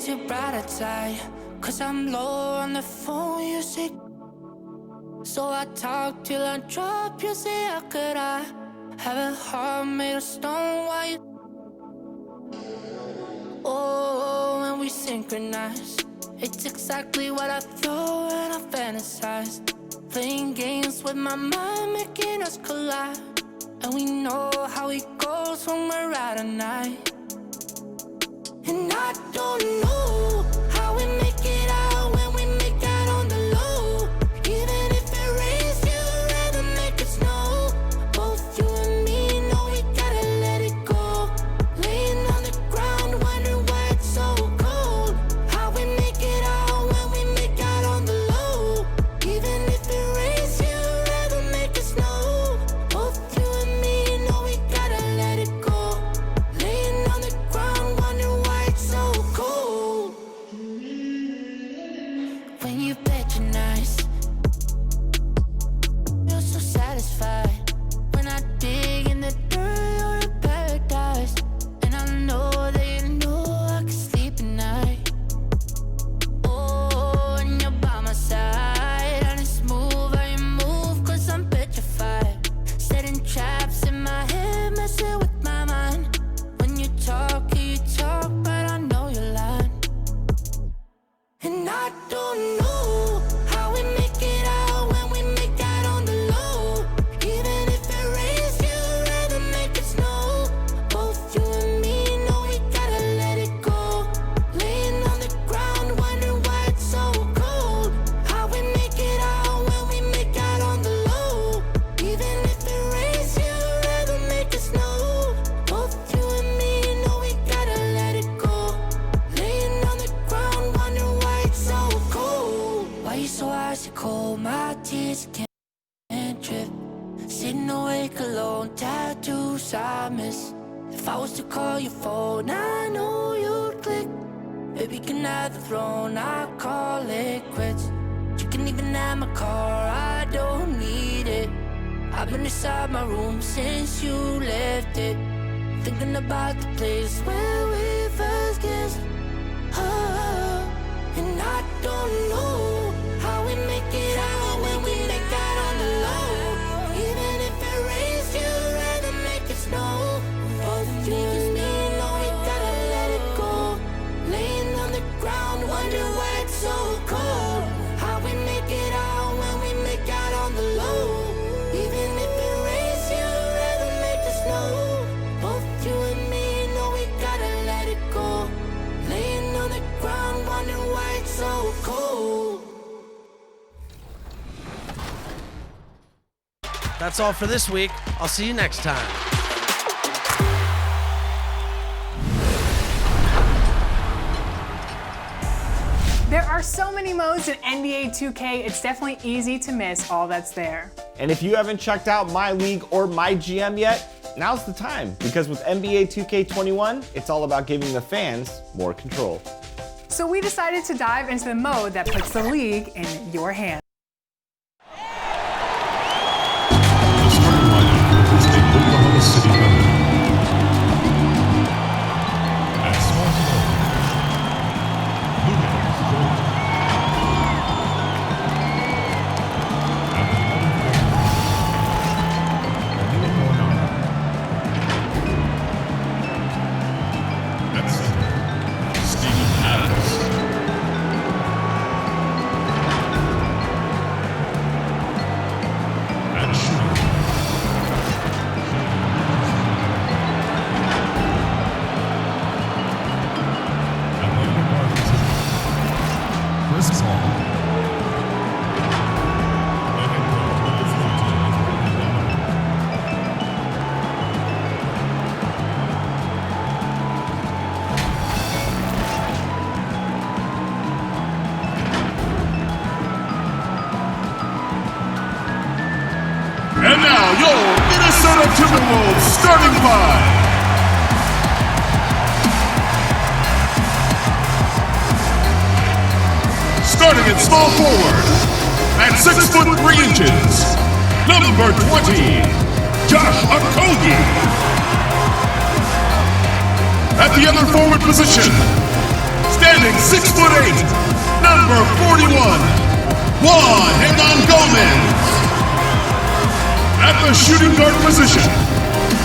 too bright outside, 'cause I'm low on the phone, you say. So I talk till I drop, you say, how could I have a heart made of stone? Why you? Oh, when we synchronize, it's exactly what I thought and I fantasized. Playing games with my mind, making us collide. And we know how it goes when we're out at night. And I don't know how we make it out when we make out on the low. Even if it rains, you'd rather make it snow. Both you and me know we gotta let it go. Laying on the ground, wondering why it's so cold. How we make it out when we make out on the low. Even if it rains, you'd rather make it snow. Both you and me know we gotta let it go. Laying on the ground, wondering why it's so cold. When you patronize, feel so satisfied. When I dig in the dirt, you're a paradise. And I know that you know I can sleep at night. Oh, and you're by my side. And it's smooth how you move, 'cause I'm petrified. Setting traps in my head, messing with my mind. When you talk, but I know you're lying. And I don't know how we make it out when we make out on the low. Even if it rains, you'd rather make it snow. Both you and me know we gotta let it go. Laying on the ground, wondering why it's so cold. How we make it out when we make out on the low. Even if it rains, you'd rather make it snow. Both you and me know we gotta let it go. Laying on the ground, wondering why it's so cold. Why you so icy cold? My tears can't drip. Sitting awake alone, tattoos I miss. If I was to call your phone, I know you'd click. Baby, can I have the throne? I call it quits. You can even have my car, I don't need it. I've been inside my room since you left it, thinking about the place where we first kissed. Oh, and I don't know how we make it out when we make out on the low. Even if it rains, you'd rather make it snow. Both you and me know we gotta let it go. Laying on the ground, wondering why it's so cold. How we make it out when we make out on the low. Even if it rains, you'd rather make it snow. Both you and me know we gotta let it go. Laying on the ground, wondering why it's so cold. That's all for this week. I'll see you next time. There are so many modes in NBA 2K, it's definitely easy to miss all that's there. And if you haven't checked out My League or My GM yet, now's the time, because with NBA 2K21, it's all about giving the fans more control. So we decided to dive into the mode that puts the league in your hands. The starting lineup is the Oklahoma City Thunder. At small forward, Lucas Gold. At the other forward, Danilo Molinaro. At center, Steven Adams. At shooting, at the other guard position, Chris Paul. The head coach of this new team is Brandon Miller. And now, your Minnesota Timberwolves starting five. Starting at small forward, at 6'3", number 20, Josh Okogie. At the other forward position, Standing 6'8", number 41, Juan Hernan Gomez. At the shooting guard position,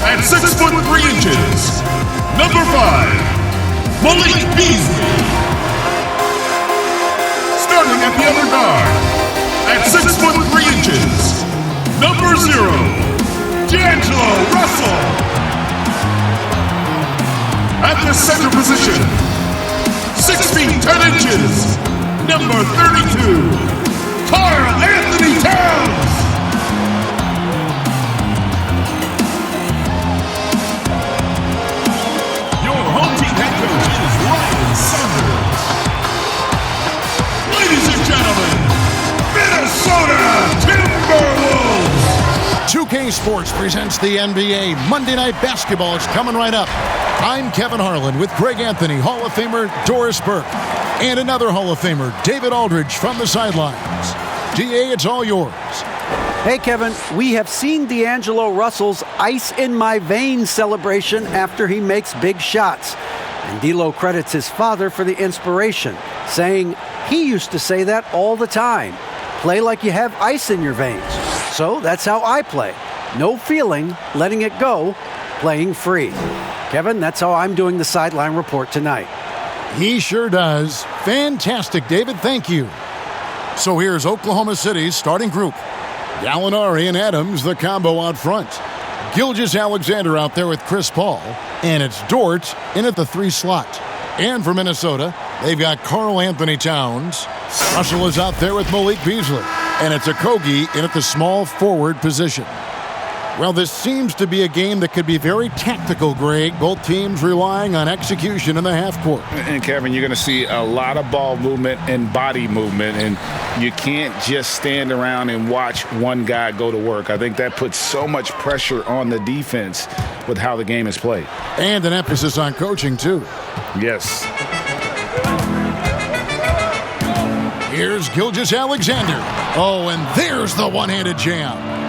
at 6'3", number 5, Malik Beasley. Starting at the other guard, at 6'3", number 0, D'Angelo Russell. At the center position, 6 feet 10 inches, number 32, Karl Anthony Towns. Your home team head coach is Ryan Saunders. Ladies and gentlemen, Minnesota Timberwolves. 2K Sports presents the NBA. Monday Night Basketball is coming right up. I'm Kevin Harlan with Greg Anthony, Hall of Famer Doris Burke, and another Hall of Famer, David Aldridge, from the sidelines. DA, it's all yours. Hey, Kevin, we have seen D'Angelo Russell's ice in my veins celebration after he makes big shots. And D'Lo credits his father for the inspiration, saying he used to say that all the time. Play like you have ice in your veins. So that's how I play. No feeling, letting it go, playing free. Kevin, that's how I'm doing the sideline report tonight. He sure does. Fantastic, David. Thank you. So here's Oklahoma City's starting group. Gallinari and Adams, the combo out front. Gilgeous-Alexander out there with Chris Paul. And it's Dort in at the 3 slot. And for Minnesota, they've got Karl Anthony Towns. Russell is out there with Malik Beasley. And it's Okogie in at the small forward position. Well, this seems to be a game that could be very tactical, Greg. Both teams relying on execution in the half court. And Kevin, you're going to see a lot of ball movement and body movement, and you can't just stand around and watch one guy go to work. I think that puts so much pressure on the defense with how the game is played. And an emphasis on coaching, too. Yes. Here's Gilgeous-Alexander. Oh, and there's the one-handed jam.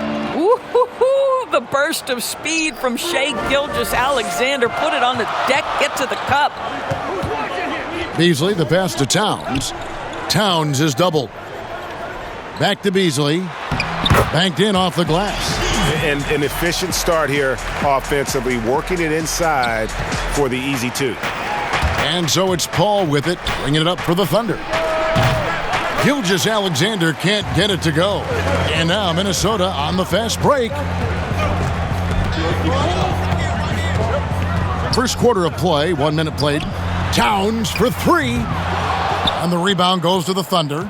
The burst of speed from Shai Gilgeous-Alexander. Put it on the deck, get to the cup. Beasley, the pass to Towns. Towns is doubled. Back to Beasley. Banked in off the glass. And an efficient start here offensively, working it inside for the easy 2. And so it's Paul with it, bringing it up for the Thunder. Gilgeous-Alexander can't get it to go. And now Minnesota on the fast break. First quarter of play, 1 minute played. Towns for 3. And the rebound goes to the Thunder.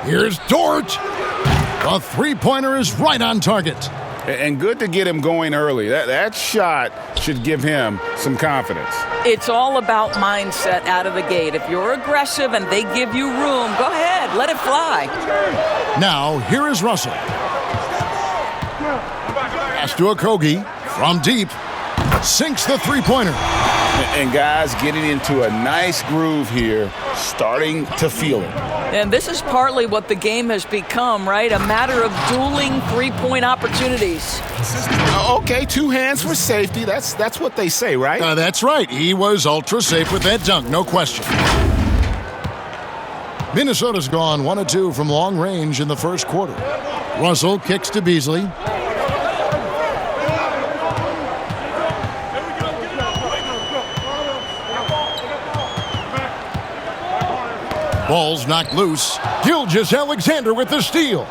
Here's Dort. The three-pointer is right on target. And good to get him going early. That shot should give him some confidence. It's all about mindset out of the gate. If you're aggressive and they give you room, go ahead, let it fly. Now, here is Russell. Pass to Okogie from deep. Sinks the three-pointer. And guys getting into a nice groove here, starting to feel it. And this is partly what the game has become, right? A matter of dueling three-point opportunities. Okay, 2 hands for safety. That's what they say, right? That's right. He was ultra safe with that dunk, no question. Minnesota's gone 1 of 2 from long range in the first quarter. Russell kicks to Beasley. Ball's knocked loose. Gilgeous-Alexander with the steal.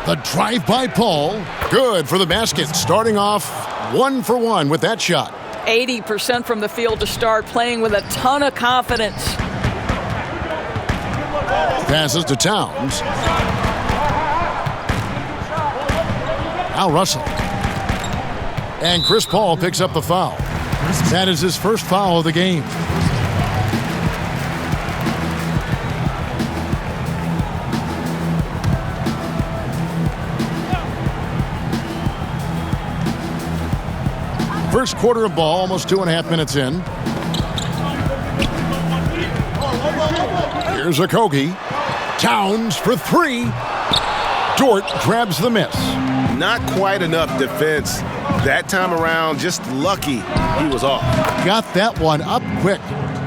The drive by Paul. Good for the basket. Starting off 1 for 1 with that shot. 80% from the field to start, playing with a ton of confidence. Passes to Towns. Now Russell. And Chris Paul picks up the foul. That is his first foul of the game. First quarter of ball, almost 2.5 minutes in. Here's Okogie. Towns for 3. Dort grabs the miss. Not quite enough defense That time around, just lucky he was off. Got that one up quick.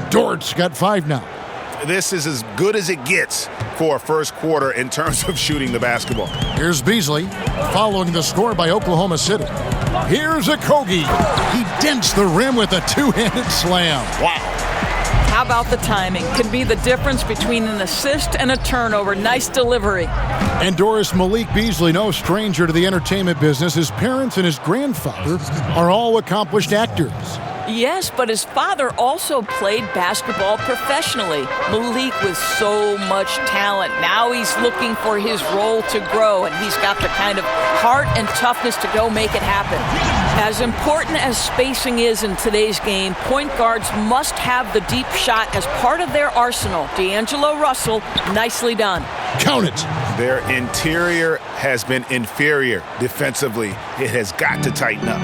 Dort's got 5 now. This is as good as it gets for a first quarter in terms of shooting the basketball. Here's Beasley, following the score by Oklahoma City. Here's Okogie. He dents the rim with a two-handed slam. Wow. How about the timing? Can be the difference between an assist and a turnover. Nice delivery. And Doris Malik Beasley, no stranger to the entertainment business. His parents and his grandfather are all accomplished actors. Yes, but his father also played basketball professionally. Malik with so much talent. Now he's looking for his role to grow, and he's got the kind of heart and toughness to go make it happen. As important as spacing is in today's game, point guards must have the deep shot as part of their arsenal. D'Angelo Russell, nicely done. Count it. Their interior has been inferior defensively. It has got to tighten up.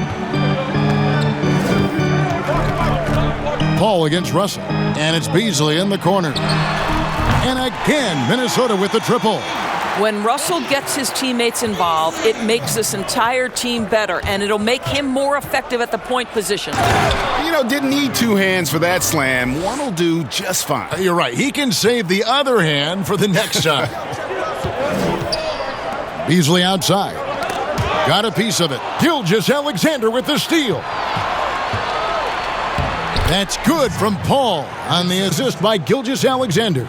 Paul against Russell, and it's Beasley in the corner. And again, Minnesota with the triple. When Russell gets his teammates involved, it makes this entire team better, and it'll make him more effective at the point position. You know, didn't need 2 hands for that slam. One will do just fine. You're right. He can save the other hand for the next time. Beasley outside. Got a piece of it. Gilgeous-Alexander with the steal. That's good from Paul on the assist by Gilgeous-Alexander.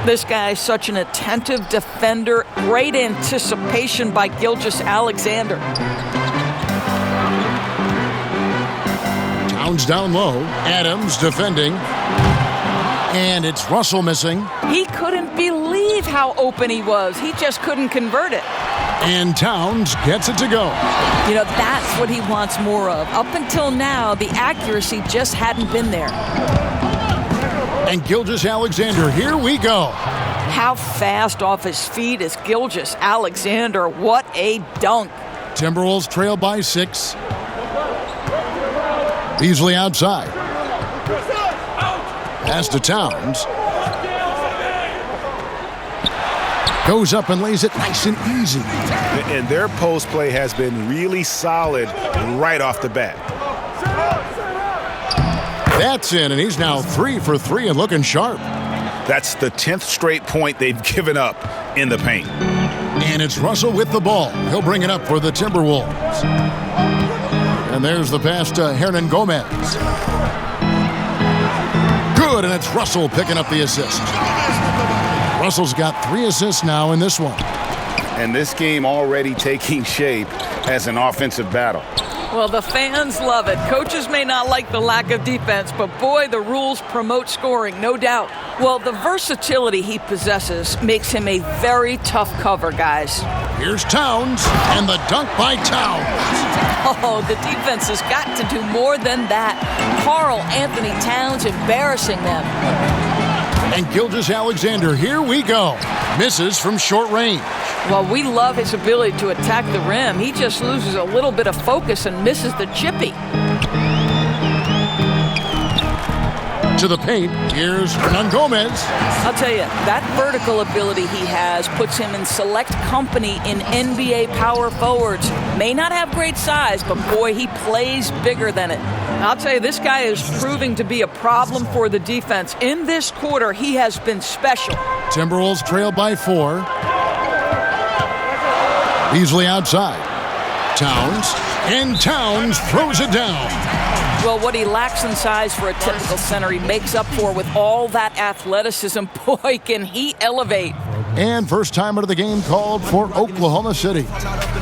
This guy's such an attentive defender. Great anticipation by Gilgeous-Alexander. Towns down low. Adams defending. And it's Russell missing. He couldn't believe how open he was. He just couldn't convert it. And Towns gets it to go. You know, that's what he wants more of. Up until now, the accuracy just hadn't been there. And Gilgeous-Alexander, here we go. How fast off his feet is Gilgeous-Alexander. What a dunk. Timberwolves trail by 6. Beasley outside. Pass to Towns. Goes up and lays it nice and easy. And their post play has been really solid right off the bat. That's in, and he's now 3 for 3 and looking sharp. That's the 10th straight point they've given up in the paint. And it's Russell with the ball. He'll bring it up for the Timberwolves. And there's the pass to Hernan Gomez. Good, and it's Russell picking up the assist. Russell's got 3 assists now in this one. And this game already taking shape as an offensive battle. Well, the fans love it. Coaches may not like the lack of defense, but boy, the rules promote scoring, no doubt. Well, the versatility he possesses makes him a very tough cover, guys. Here's Towns, and the dunk by Towns. Oh, the defense has got to do more than that. Karl Anthony Towns embarrassing them. And Gilgeous-Alexander, here we go. Misses from short range. Well, we love his ability to attack the rim. He just loses a little bit of focus and misses the chippy. To the paint, here's Hernan Gomez. I'll tell you, that vertical ability he has puts him in select company in NBA power forwards. May not have great size, but boy, he plays bigger than it. I'll tell you, this guy is proving to be a problem for the defense. In this quarter, he has been special. Timberwolves trail by 4. Beasley outside. Towns, and Towns throws it down. Well, what he lacks in size for a typical center, he makes up for with all that athleticism. Boy, can he elevate. And first timer of the game called for Oklahoma City.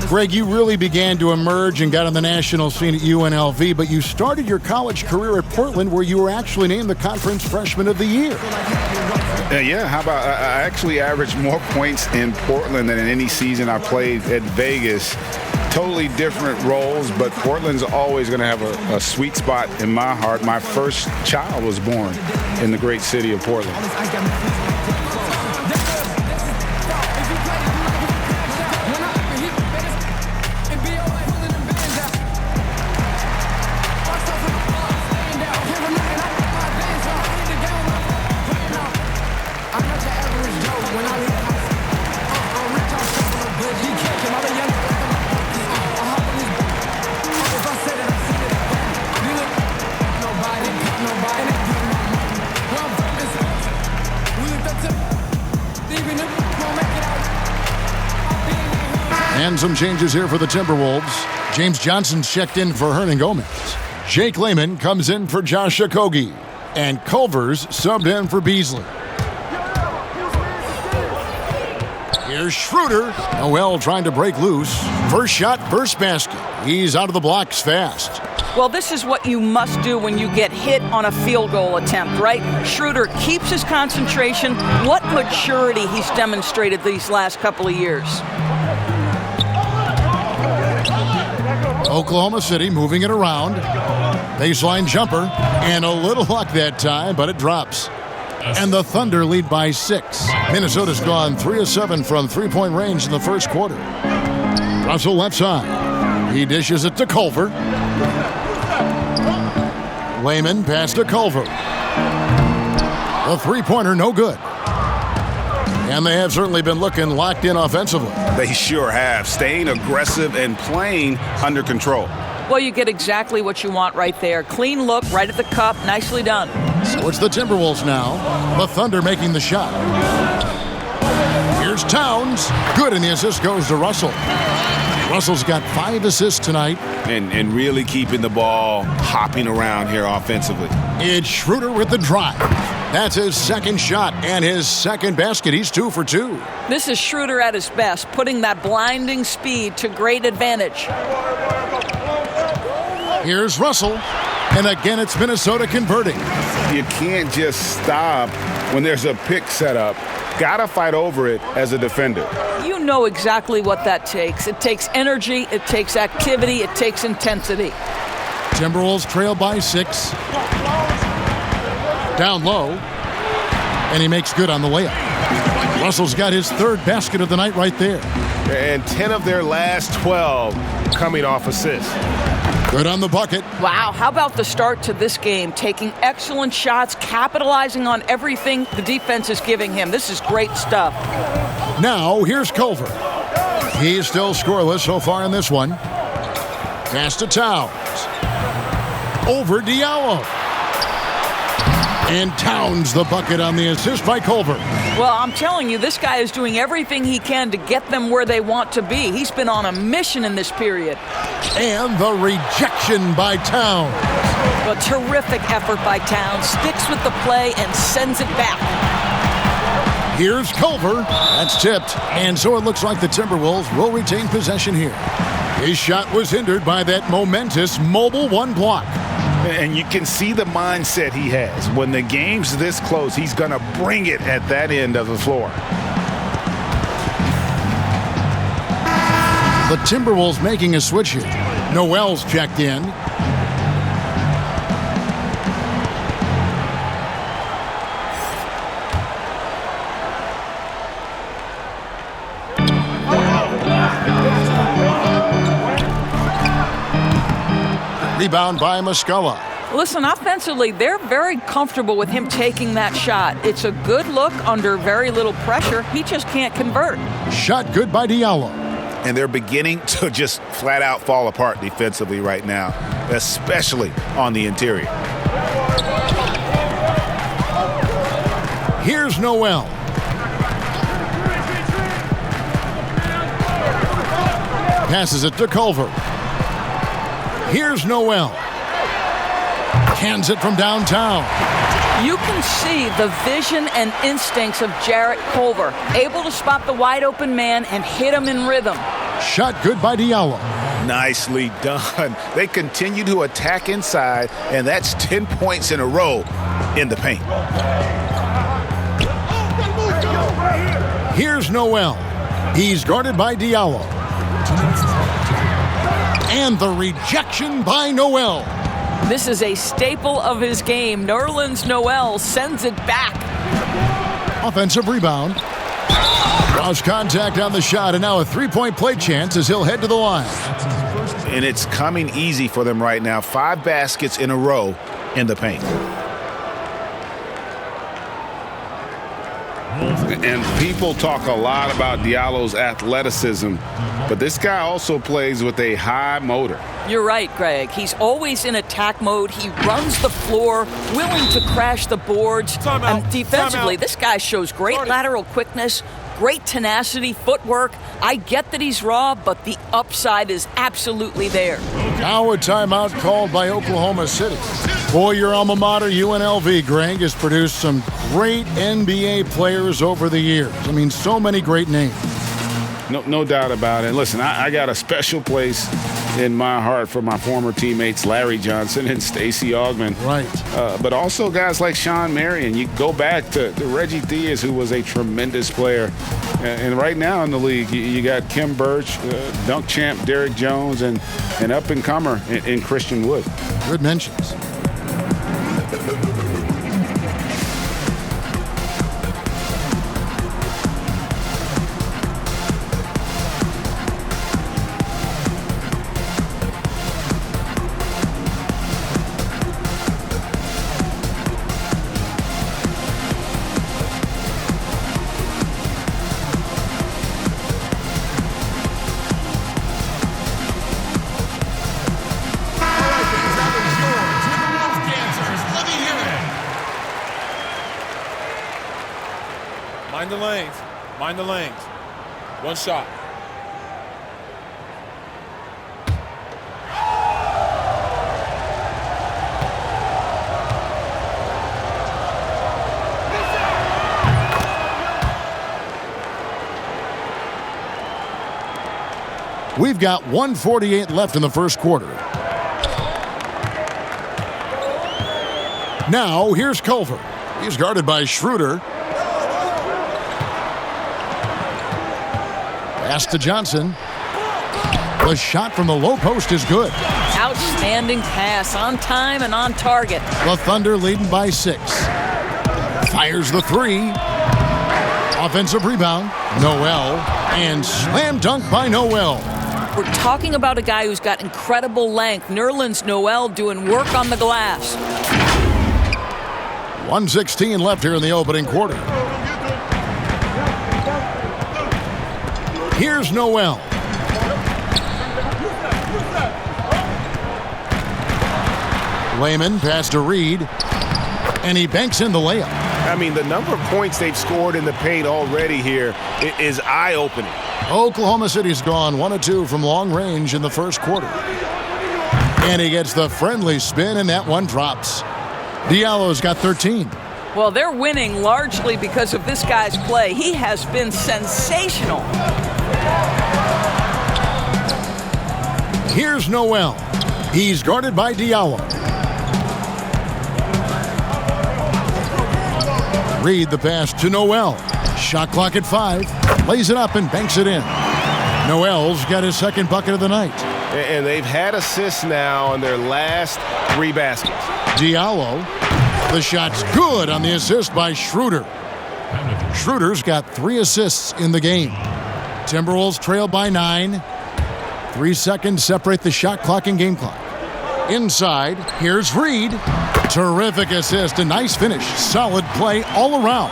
Greg, you really began to emerge and got on the national scene at UNLV, but you started your college career at Portland, where you were actually named the Conference Freshman of the Year. Yeah, how about I actually averaged more points in Portland than in any season I played at Vegas. Totally different roles, but Portland's always going to have a sweet spot in my heart. My first child was born in the great city of Portland. some changes here for the Timberwolves. James Johnson's checked in for Hernan Gomez. Jake Layman comes in for Josh Okogie. And Culver's subbed in for Beasley. Here's Schroeder. Noel trying to break loose. First shot, first basket. He's out of the blocks fast. Well, this is what you must do when you get hit on a field goal attempt, right? Schroeder keeps his concentration. What maturity he's demonstrated these last couple of years. Oklahoma City moving it around. Baseline jumper. And a little luck that time, but it drops. And the Thunder lead by 6. Minnesota's gone 3 of 7 from three-point range in the first quarter. Russell left side. He dishes it to Culver. Layman pass to Culver. The three-pointer no good. And they have certainly been looking locked in offensively. They sure have, staying aggressive and playing under control. Well, you get exactly what you want right there. Clean look, right at the cup, nicely done. So it's the Timberwolves now. The Thunder making the shot. Here's Towns. Good, and the assist goes to Russell. Russell's got 5 assists tonight. And really keeping the ball hopping around here offensively. It's Schroeder with the drive. That's his second shot and his second basket. He's 2 for 2. This is Schroeder at his best, putting that blinding speed to great advantage. Here's Russell. And again, it's Minnesota converting. You can't just stop when there's a pick set up. Gotta fight over it as a defender. You know exactly what that takes. It takes energy, it takes activity, it takes intensity. Timberwolves trail by 6. Down low. And he makes good on the layup. Russell's got his 3rd basket of the night right there. And 10 of their last 12 coming off assists. Good on the bucket. Wow, how about the start to this game? Taking excellent shots, capitalizing on everything the defense is giving him. This is great stuff. Now, here's Culver. He's still scoreless so far in this one. Pass to Towns. Over Diallo. And Towns the bucket on the assist by Culver. Well, I'm telling you, this guy is doing everything he can to get them where they want to be. He's been on a mission in this period. And the rejection by Towns. A terrific effort by Towns. Sticks with the play and sends it back. Here's Culver. That's tipped. And so it looks like the Timberwolves will retain possession here. His shot was hindered by that momentous mobile 1 block. And you can see the mindset he has. When the game's this close, he's going to bring it at that end of the floor. The Timberwolves making a switch here. Noel's checked in. Rebound by Muscala. Listen, offensively, they're very comfortable with him taking that shot. It's a good look under very little pressure. He just can't convert. Shot good by Diallo. And they're beginning to just flat out fall apart defensively right now, especially on the interior. Here's Noel. Passes it to Culver. Here's Noel. Hands it from downtown. You can see the vision and instincts of Jarrett Culver, able to spot the wide open man and hit him in rhythm. Shot good by Diallo. Nicely done. They continue to attack inside, and that's 10 points in a row in the paint. Here's Noel. He's guarded by Diallo. And the rejection by Noel. This is a staple of his game. Nerlens Noel sends it back. Offensive rebound. Draws contact on the shot, and now a 3-point play chance as he'll head to the line. And it's coming easy for them right now. 5 baskets in a row in the paint. And people talk a lot about Diallo's athleticism, but this guy also plays with a high motor. You're right, Greg. He's always in attack mode. He runs the floor, willing to crash the boards. And defensively, this guy shows great lateral quickness, great tenacity, footwork. I get that he's raw, but the upside is absolutely there. Now a timeout called by Oklahoma City. Boy, your alma mater, UNLV, Greg, has produced some great NBA players over the years. I mean, so many great names. No doubt about it. Listen, I got a special place in my heart for my former teammates Larry Johnson and Stacey Augmon. Right. But also guys like Sean Marion. You go back to Reggie Theus, who was a tremendous player. And right now in the league, you got Kim Birch, dunk champ Derrick Jones, and an up-and-comer in Christian Wood. Good mentions. Mind the lanes. One shot. We've got 1:48 left in the first quarter. Now, here's Culver. He's guarded by Schroeder. Pass to Johnson. The shot from the low post is good. Outstanding pass, on time and on target. The Thunder leading by 6. Fires the 3. Offensive rebound. Noel. And slam dunk by Noel. We're talking about a guy who's got incredible length. Nerlens Noel doing work on the glass. 1:16 left here in the opening quarter. Here's Noel. Layman pass to Reed, and he banks in the layup. I mean, the number of points they've scored in the paint already here is eye-opening. Oklahoma City's gone 1 of 2 from long range in the first quarter. And he gets the friendly spin, and that one drops. Diallo's got 13. Well, they're winning largely because of this guy's play. He has been sensational. Here's Noel. He's guarded by Diallo. Reed the pass to Noel. Shot clock at 5. Lays it up and banks it in. Noel's got his second bucket of the night. And they've had assists now in their last 3 baskets. Diallo. The shot's good on the assist by Schroeder. Schroeder's got 3 assists in the game. Timberwolves trail by 9. 3 seconds separate the shot clock and game clock. Inside, here's Reed. Terrific assist, a nice finish. Solid play all around.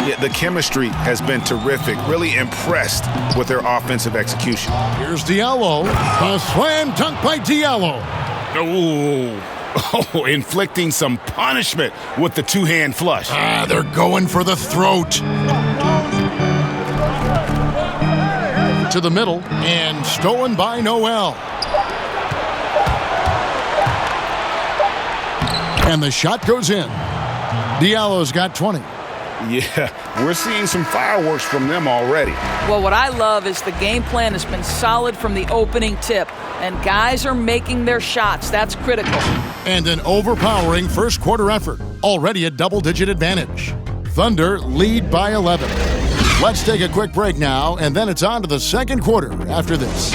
Yeah, the chemistry has been terrific. Really impressed with their offensive execution. Here's Diallo. A slam dunk by Diallo. Oh, inflicting some punishment with the 2-hand flush. They're going for the throat. To the middle, and stolen by Noel. And the shot goes in. Diallo's got 20. Yeah, we're seeing some fireworks from them already. Well, what I love is the game plan has been solid from the opening tip, and guys are making their shots. That's critical. And an overpowering first quarter effort. Already a double-digit advantage. Thunder lead by 11. Let's take a quick break now, and then it's on to the second quarter after this.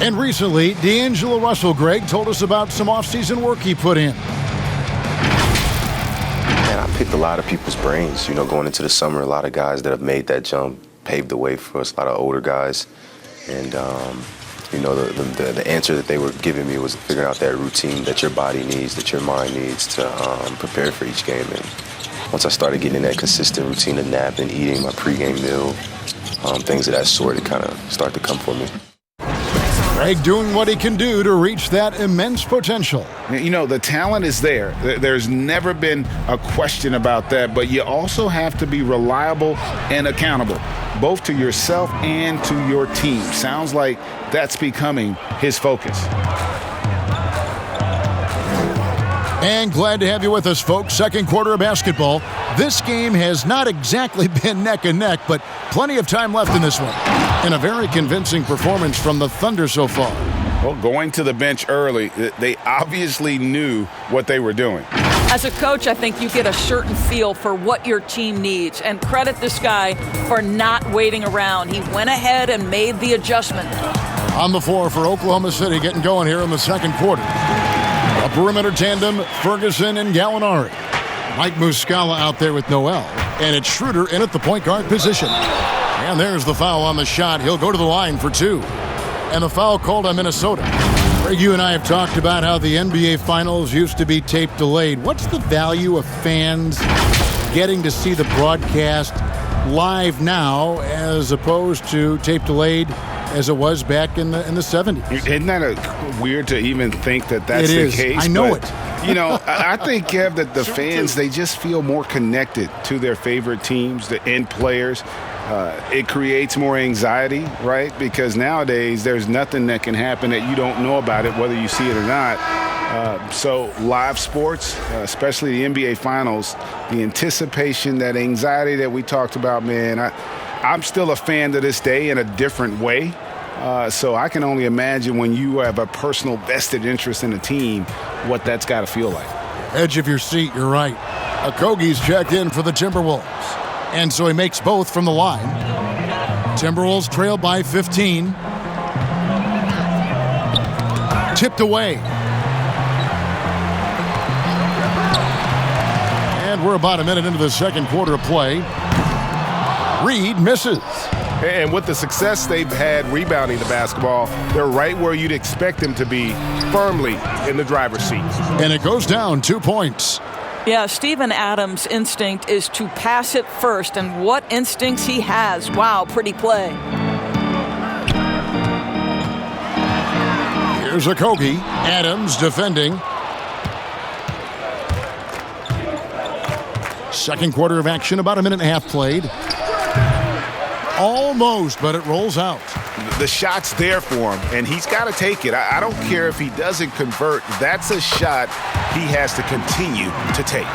And recently, D'Angelo Russell, Greg, told us about some offseason work he put in. Man, I picked a lot of people's brains. You know, going into the summer, a lot of guys that have made that jump paved the way for us, a lot of older guys. And, you know, the answer that they were giving me was figuring out that routine that your body needs, that your mind needs to prepare for each game. And once I started getting in that consistent routine of napping, eating my pregame meal, things of that sort, it kind of started to come for me. Greg doing what he can do to reach that immense potential. You know, the talent is there. There's never been a question about that, but you also have to be reliable and accountable, both to yourself and to your team. Sounds like that's becoming his focus. And glad to have you with us, folks. Second quarter of basketball. This game has not exactly been neck and neck, but plenty of time left in this one. And a very convincing performance from the Thunder so far. Well, going to the bench early, they obviously knew what they were doing. As a coach, I think you get a certain feel for what your team needs. And credit this guy for not waiting around. He went ahead and made the adjustment. On the floor for Oklahoma City, getting going here in the second quarter. A perimeter tandem, Ferguson and Gallinari. Mike Muscala out there with Noel. And it's Schroeder in at the point guard position. And there's the foul on the shot. He'll go to the line for 2. And the foul called on Minnesota. Greg, you and I have talked about how the NBA Finals used to be tape delayed. What's the value of fans getting to see the broadcast live now as opposed to tape delayed as it was back in the 70s? Isn't that weird to even think that that's the case? I know it. You know, I think, Kev, that the fans, they just feel more connected to their favorite teams, the end players. It creates more anxiety, right? Because nowadays there's nothing that can happen that you don't know about it, whether you see it or not. So live sports, especially the NBA Finals, the anticipation, that anxiety that we talked about, man, I'm still a fan to this day in a different way. So I can only imagine when you have a personal vested interest in a team, what that's got to feel like. Edge of your seat, you're right. Okogie's checked in for the Timberwolves. And so he makes both from the line. Timberwolves trail by 15. Tipped away. And we're about a minute into the second quarter of play. Reed misses. And with the success they've had rebounding the basketball, they're right where you'd expect them to be, firmly in the driver's seat. And it goes down 2 points. Yeah, Steven Adams' instinct is to pass it first, and what instincts he has. Wow, pretty play. Here's Okogie. Adams defending. Second quarter of action, about a minute and a half played. Almost, but it rolls out. The shot's there for him, and he's got to take it. I don't care if he doesn't convert. That's a shot he has to continue to take.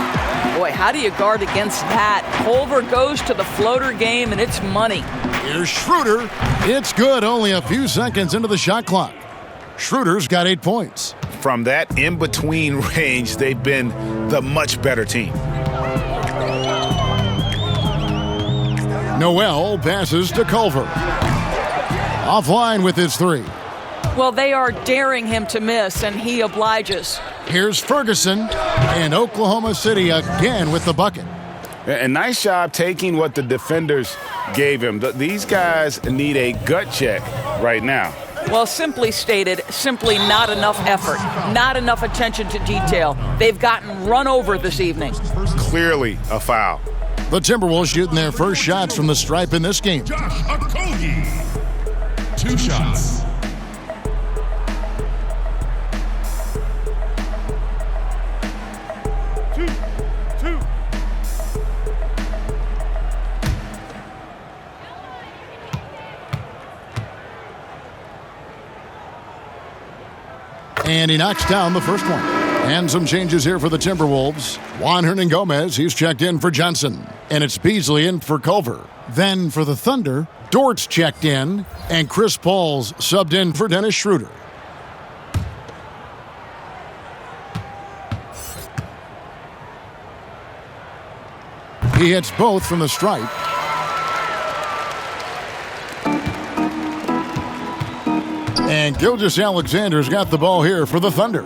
Boy, how do you guard against that? Culver goes to the floater game, and it's money. Here's Schroeder. It's good, only a few seconds into the shot clock. Schroeder's got 8 points. From that in-between range, they've been the much better team. Noel passes to Culver. Offline with his 3. Well, they are daring him to miss, and he obliges. Here's Ferguson, and Oklahoma City again with the bucket. And nice job taking what the defenders gave him. These guys need a gut check right now. Well, simply stated, simply not enough effort, not enough attention to detail. They've gotten run over this evening. Clearly a foul. The Timberwolves shooting their first shots from the stripe in this game. Josh Okogie. 2 shots. Two. And he knocks down the first one. And some changes here for the Timberwolves. Juan Hernangomez, he's checked in for Johnson. And it's Beasley in for Culver. Then for the Thunder, Dort's checked in. And Chris Paul's subbed in for Dennis Schroeder. He hits both from the stripe. And Gilgeous-Alexander's got the ball here for the Thunder.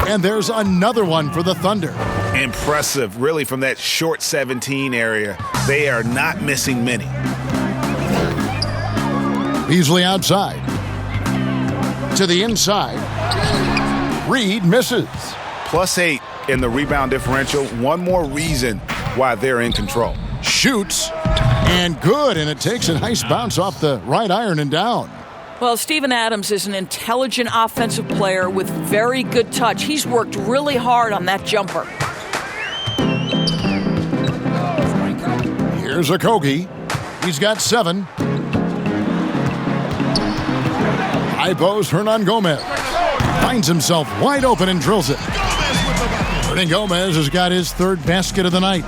And there's another one for the Thunder. Impressive, really, from that short 17 area. They are not missing many. Beasley outside. To the inside. Reed misses. +8 in the rebound differential. One more reason why they're in control. Shoots, and good, and it takes a nice bounce off the right iron and down. Well, Steven Adams is an intelligent offensive player with very good touch. He's worked really hard on that jumper. Here's Okogie. He's got 7. High post, Hernan Gomez finds himself wide open and drills it. Hernan Gomez has got his 3rd basket of the night.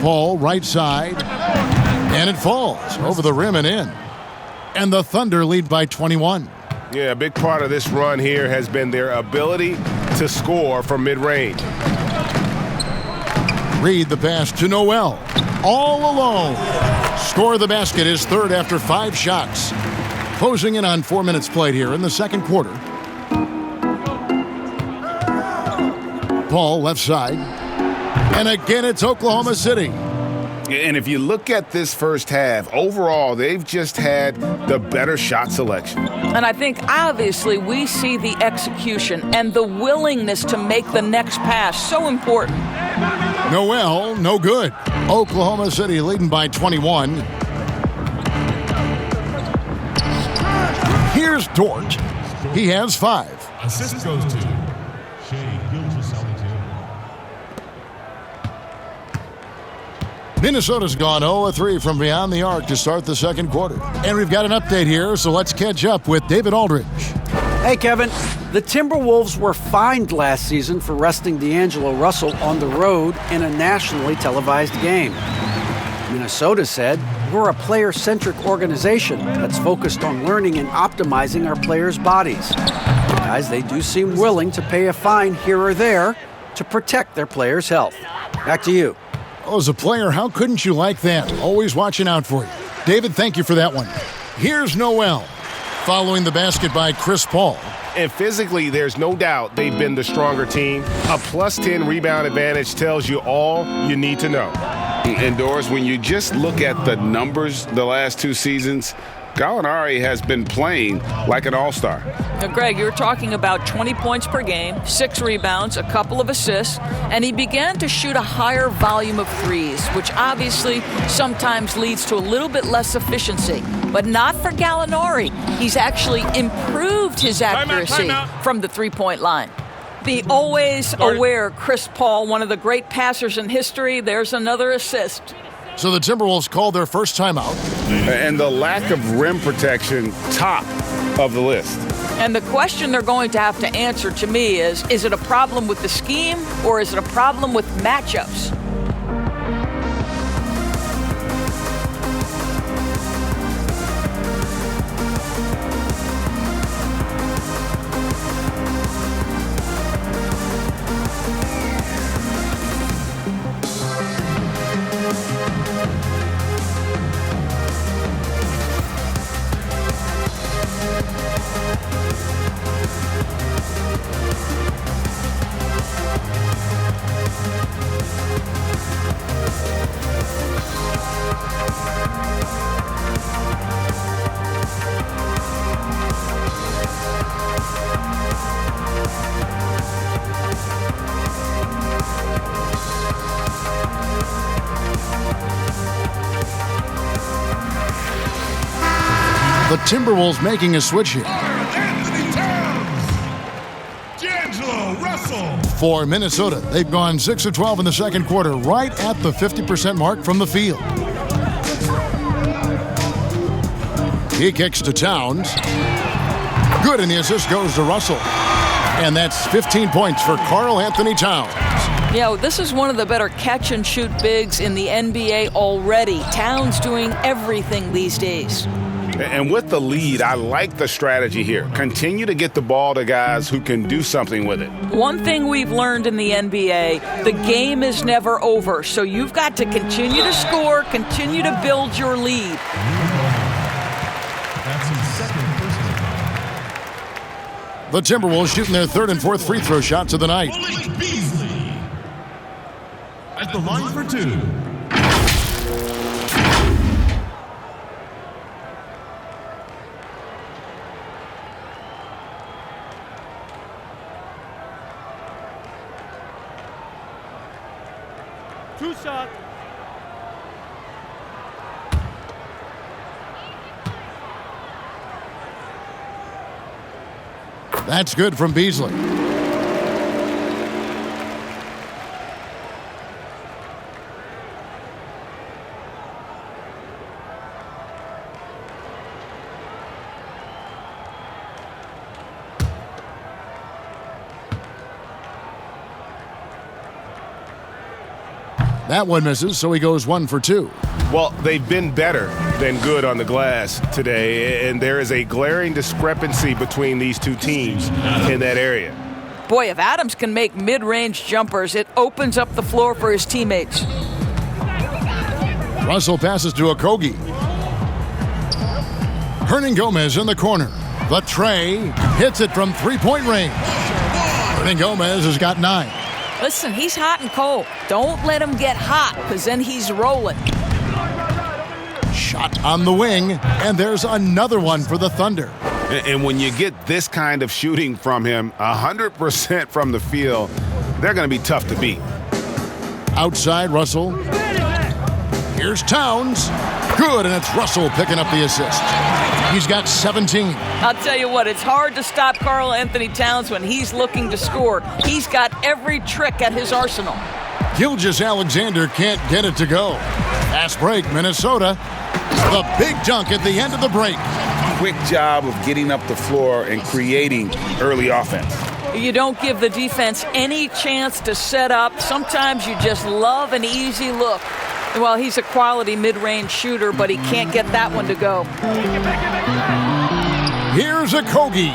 Paul, right side, and it falls over the rim and in. And the Thunder lead by 21. Yeah, a big part of this run here has been their ability to score from mid-range. Reed the pass to Noel. All alone. Score the basket, his 3rd after 5 shots. Closing in on 4 minutes played here in the second quarter. Paul left side. And again, it's Oklahoma City. And if you look at this first half, overall, they've just had the better shot selection. And I think, obviously, we see the execution and the willingness to make the next pass so important. Noel, no good. Oklahoma City leading by 21. Here's Dort. He has 5. Assist goes to Shea Gilgeous-Alexander. Minnesota's gone 0-3 from beyond the arc to start the second quarter. And we've got an update here, so let's catch up with David Aldridge. Hey, Kevin. The Timberwolves were fined last season for resting D'Angelo Russell on the road in a nationally televised game. Minnesota said, "We're a player-centric organization that's focused on learning and optimizing our players' bodies." Guys, they do seem willing to pay a fine here or there to protect their players' health. Back to you. Oh, as a player, how couldn't you like that? Always watching out for you. David, thank you for that one. Here's Noel, following the basket by Chris Paul. And physically, there's no doubt they've been the stronger team. A +10 rebound advantage tells you all you need to know. And Doris, when you just look at the numbers the last 2 seasons, Gallinari has been playing like an all-star. Now, Greg, you're talking about 20 points per game, 6 rebounds, a couple of assists, and he began to shoot a higher volume of threes, which obviously sometimes leads to a little bit less efficiency. But not for Gallinari. He's actually improved his accuracy from the three-point line. The always aware Chris Paul, one of the great passers in history, there's another assist. So the Timberwolves called their first timeout. And the lack of rim protection, top of the list. And the question they're going to have to answer to me is it a problem with the scheme or is it a problem with matchups? The Timberwolves making a switch here. D'Angelo Russell. For Minnesota, they've gone 6 of 12 in the second quarter, right at the 50% mark from the field. He kicks to Towns. Good, and the assist goes to Russell. And that's 15 points for Karl Anthony Towns. Yeah, this is one of the better catch-and-shoot bigs in the NBA already. Towns doing everything these days. And with the lead, I like the strategy here. Continue to get the ball to guys who can do something with it. One thing we've learned in the NBA, the game is never over. So you've got to continue to score, continue to build your lead. That's his second personal foul. The Timberwolves shooting their third and fourth free throw shots of the night. Malik Beasley at the line for 2. 2 shots. That's good from Beasley. That one misses, so he goes 1 for 2. Well, they've been better than good on the glass today, and there is a glaring discrepancy between these two teams in that area. Boy, if Adams can make mid-range jumpers, it opens up the floor for his teammates. Russell passes to Okogie. Hernan Gomez in the corner. The tray hits it from three-point range. Hernan Gomez has got 9. Listen, he's hot and cold. Don't let him get hot, because then he's rolling. Shot on the wing, and there's another one for the Thunder. And when you get this kind of shooting from him, 100% from the field, they're going to be tough to beat. Outside, Russell. Here's Towns. Good, and it's Russell picking up the assist. He's got 17. I'll tell you what, it's hard to stop Karl Anthony Towns when he's looking to score. He's got every trick at his arsenal. Gilgeous-Alexander can't get it to go. Fast break, Minnesota. The big dunk at the end of the break. Quick job of getting up the floor and creating early offense. You don't give the defense any chance to set up. Sometimes you just love an easy look. Well, he's a quality mid-range shooter, but he can't get that one to go. Here's Okogie.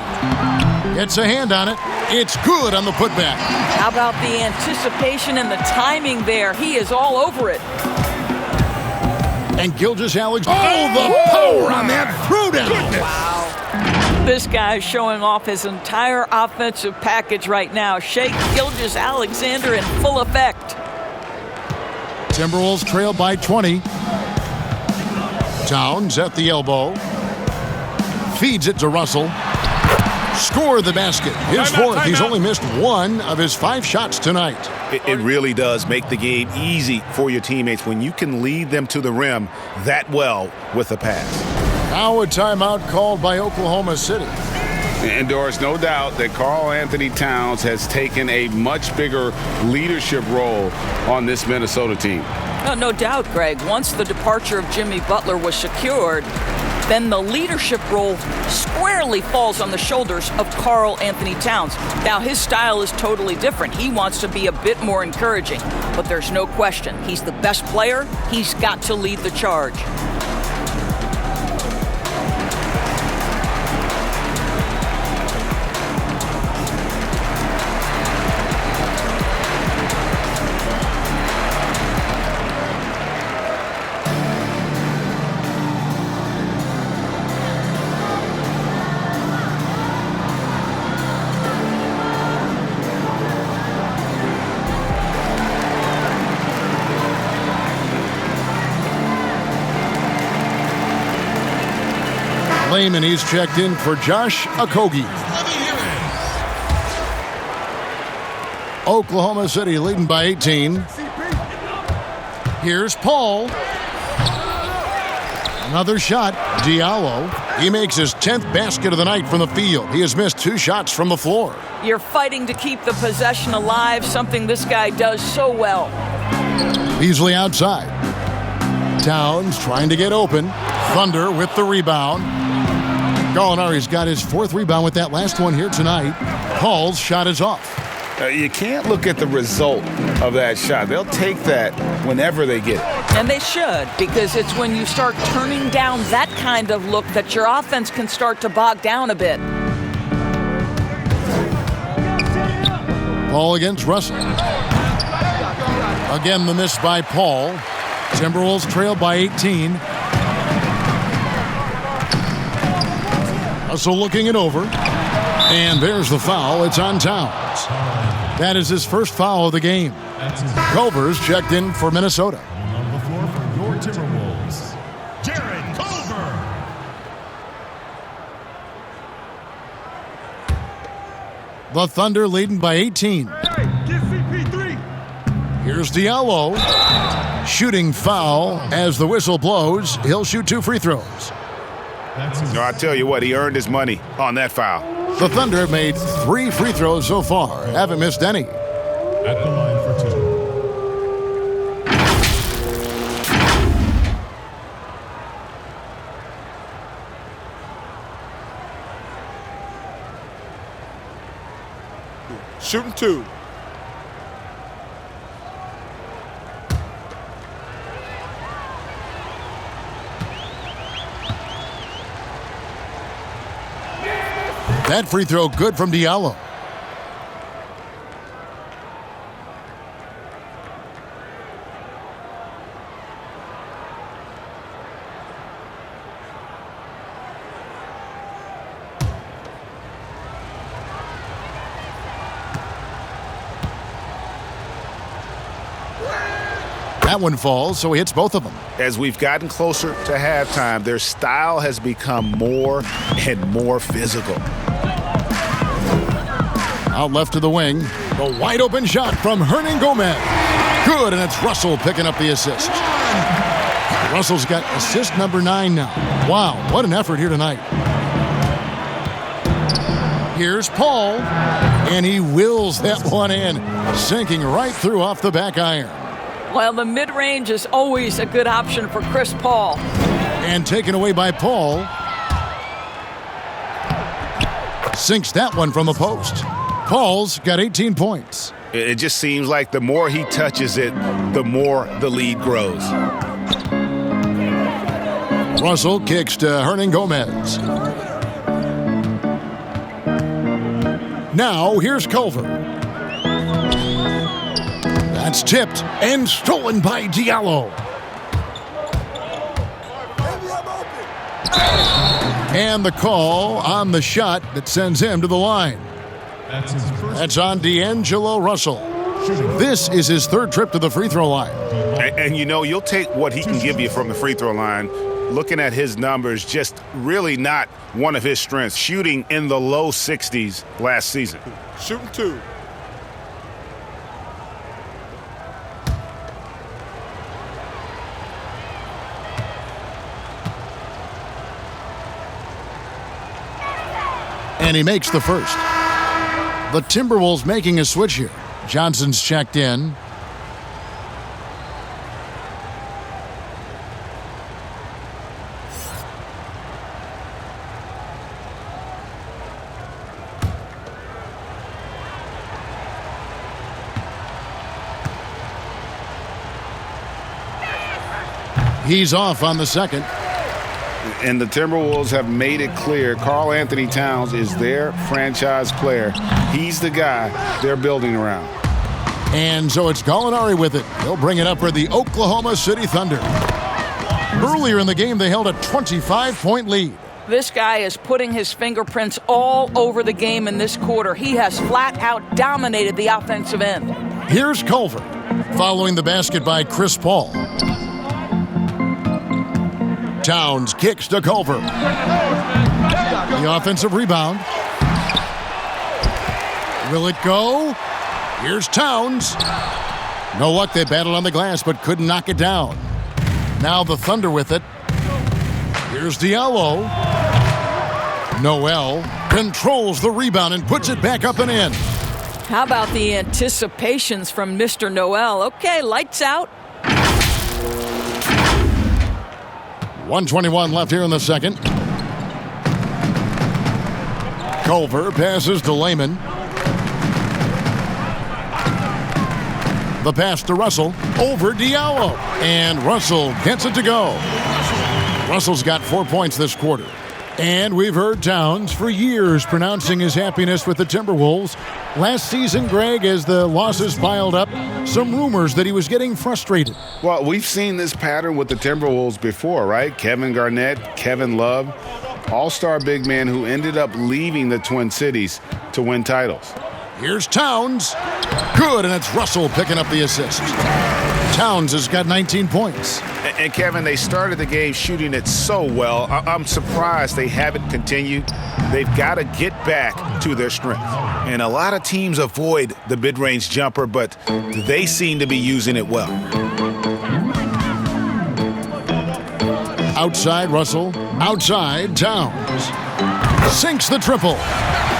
Gets a hand on it. It's good on the putback. How about the anticipation and the timing there? He is all over it. And Gilgeous-Alexander. Oh, the power on that throwdown. Wow. This guy's showing off his entire offensive package right now. Shea Gilgeous-Alexander in full effect. Timberwolves trail by 20. Towns at the elbow. Feeds it to Russell. Score the basket. His fourth. He's only missed 1 of his 5 shots tonight. It really does make the game easy for your teammates when you can lead them to the rim that well with a pass. Now a timeout called by Oklahoma City. And there's no doubt that Karl Anthony Towns has taken a much bigger leadership role on this Minnesota team. No doubt, Greg. Once the departure of Jimmy Butler was secured, then the leadership role squarely falls on the shoulders of Karl Anthony Towns. Now, his style is totally different. He wants to be a bit more encouraging, but there's no question. He's the best player. He's got to lead the charge. And he's checked in for Josh Okogie. Oklahoma City leading by 18. Here's Paul. Another shot. Diallo. He makes his 10th basket of the night from the field. He has missed 2 shots from the floor. You're fighting to keep the possession alive, something this guy does so well. Beasley outside. Towns trying to get open. Thunder with the rebound. Gallinari's got his 4th rebound with that last one here tonight. Paul's shot is off. You can't look at the result of that shot. They'll take that whenever they get it. And they should, because it's when you start turning down that kind of look that your offense can start to bog down a bit. Paul against Russell. Again, the miss by Paul. Timberwolves trail by 18. Russell looking it over. And there's the foul. It's on Towns. That is his first foul of the game. Culver's checked in for Minnesota. On the floor for your Timberwolves, Jared Culver. The Thunder leading by 18. Here's Diallo. Shooting foul as the whistle blows. He'll shoot 2 free throws. No, I tell you what, he earned his money on that foul. The Thunder have made 3 free throws so far. Haven't missed any. At the line for 2. Shooting 2. That free throw good from Diallo. That one falls, so he hits both of them. As we've gotten closer to halftime, their style has become more and more physical. Out left to the wing. The wide open shot from Hernan Gomez. Good, and it's Russell picking up the assist. Russell's got assist number 9 now. Wow, what an effort here tonight. Here's Paul, and he wills that one in, sinking right through off the back iron. Well, the mid-range is always a good option for Chris Paul. And taken away by Paul. Sinks that one from the post. Paul's got 18 points. It just seems like the more he touches it, the more the lead grows. Russell kicks to Hernan Gomez. Now here's Culver. That's tipped and stolen by Diallo. And the call on the shot that sends him to the line. That's on D'Angelo Russell. This is his 3rd trip to the free throw line. And you know, you'll take what he can give you from the free throw line. Looking at his numbers, just really not one of his strengths. Shooting in the low 60s last season. Shooting 2. And he makes the first. The Timberwolves making a switch here. Johnson's checked in. He's off on the second. And the Timberwolves have made it clear Karl Anthony Towns is their franchise player. He's the guy they're building around. And so it's Gallinari with it. He'll bring it up for the Oklahoma City Thunder. Earlier in the game, they held a 25-point lead. This guy is putting his fingerprints all over the game in this quarter. He has flat out dominated the offensive end. Here's Culver, following the basket by Chris Paul. Towns kicks to Culver. The offensive rebound. Will it go? Here's Towns. No luck, they battled on the glass but couldn't knock it down. Now the Thunder with it. Here's Diallo. Noel controls the rebound and puts it back up and in. How about the anticipations from Mr. Noel? Okay, lights out. 1:21 left here in the second. Culver passes to Layman. The pass to Russell over Diallo. And Russell gets it to go. Russell's got 4 points this quarter. And we've heard Towns for years pronouncing his happiness with the Timberwolves. Last season, Greg, as the losses piled up, some rumors that he was getting frustrated. Well, we've seen this pattern with the Timberwolves before, right? Kevin Garnett, Kevin Love, all-star big man who ended up leaving the Twin Cities to win titles. Here's Towns. Good, and it's Russell picking up the assist. Towns has got 19 points. And Kevin, they started the game shooting it so well. I'm surprised they haven't continued. They've got to get back to their strength. And a lot of teams avoid the mid-range jumper, but they seem to be using it well. Outside Russell, outside Towns. Sinks the triple.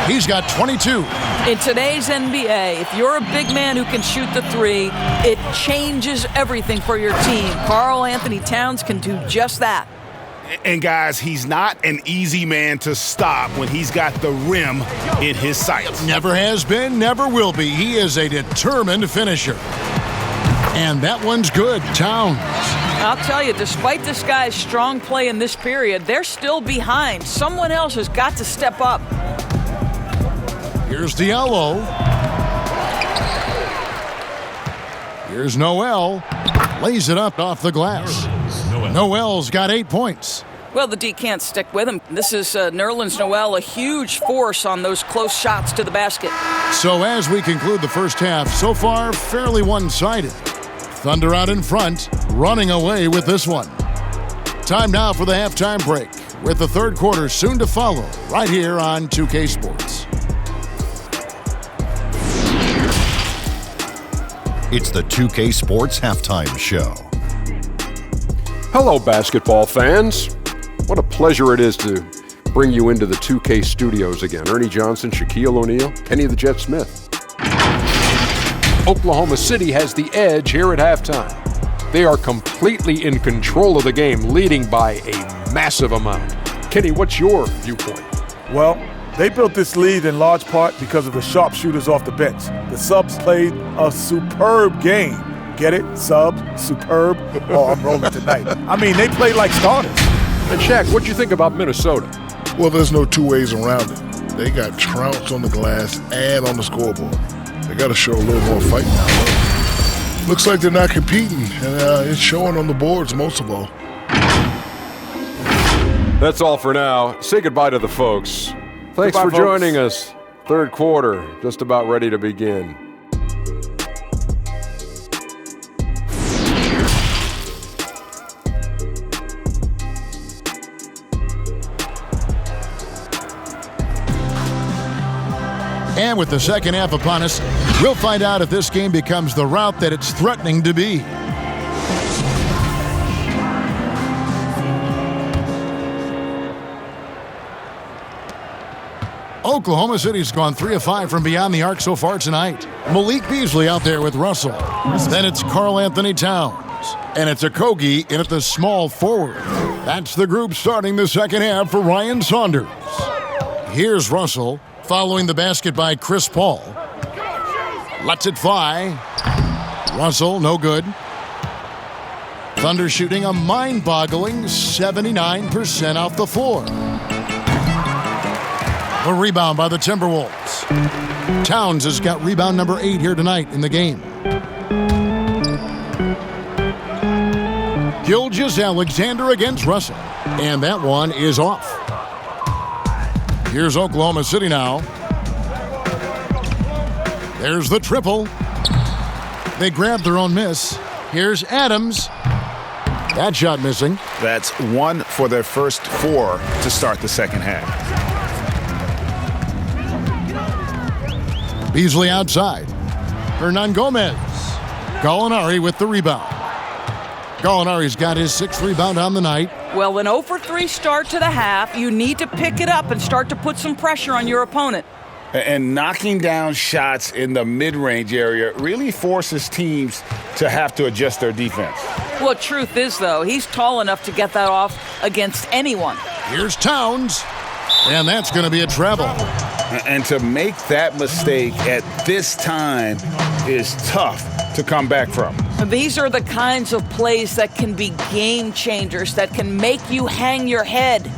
He's got 22. In today's NBA, if you're a big man who can shoot the three, it changes everything for your team. Karl Anthony Towns can do just that. And guys, he's not an easy man to stop when he's got the rim in his sights. Never has been, never will be. He is a determined finisher. And that one's good. Towns. I'll tell you, despite this guy's strong play in this period, they're still behind. Someone else has got to step up. Here's Diallo. Here's Noel. Lays it up off the glass. Noel's got 8 points. Well, the D can't stick with him. This is Nerlens Noel, a huge force on those close shots to the basket. So as we conclude the first half, so far fairly one-sided. Thunder out in front, running away with this one. Time now for the halftime break, with the third quarter soon to follow, right here on 2K Sports. It's the 2K Sports Halftime Show. Hello, basketball fans. What a pleasure it is to bring you into the 2K studios again. Ernie Johnson, Shaquille O'Neal, Kenny the Jet Smith. Oklahoma City has the edge here at halftime. They are completely in control of the game, leading by a massive amount. Kenny, what's your viewpoint? Well, they built this lead in large part because of the sharpshooters off the bench. The subs played a superb game. Get it? Sub, superb. Oh, I'm rolling tonight. I mean, they played like starters. And Shaq, what'd you think about Minnesota? Well, there's no two ways around it. They got trounced on the glass and on the scoreboard. They got to show a little more fight now. Looks like they're not competing, and it's showing on the boards most of all. That's all for now. Say goodbye to the folks. Thanks Goodbye, for folks. joining us. Third quarter, just about ready to begin. And with the second half upon us, we'll find out if this game becomes the route that it's threatening to be. Oklahoma City's gone 3 of 5 from beyond the arc so far tonight. Malik Beasley out there with Russell. Then it's Karl Anthony Towns. And it's Okogie in at the small forward. That's the group starting the second half for Ryan Saunders. Here's Russell, following the basket by Chris Paul. Lets it fly. Russell, no good. Thunder shooting a mind-boggling 79% off the floor. A rebound by the Timberwolves. Towns has got rebound number 8 here tonight in the game. Gilgeous-Alexander against Russell. And that one is off. Here's Oklahoma City now. There's the triple. They grabbed their own miss. Here's Adams. That shot missing. That's 1 for their first 4 to start the second half. Beasley outside. Hernan Gomez. Gallinari with the rebound. Gallinari's got his 6th rebound on the night. Well, an 0 for 3 start to the half. You need to pick it up and start to put some pressure on your opponent. And knocking down shots in the mid-range area really forces teams to have to adjust their defense. Well, truth is, though, he's tall enough to get that off against anyone. Here's Towns. And that's going to be a travel. And to make that mistake at this time is tough to come back from. These are the kinds of plays that can be game changers, that can make you hang your head.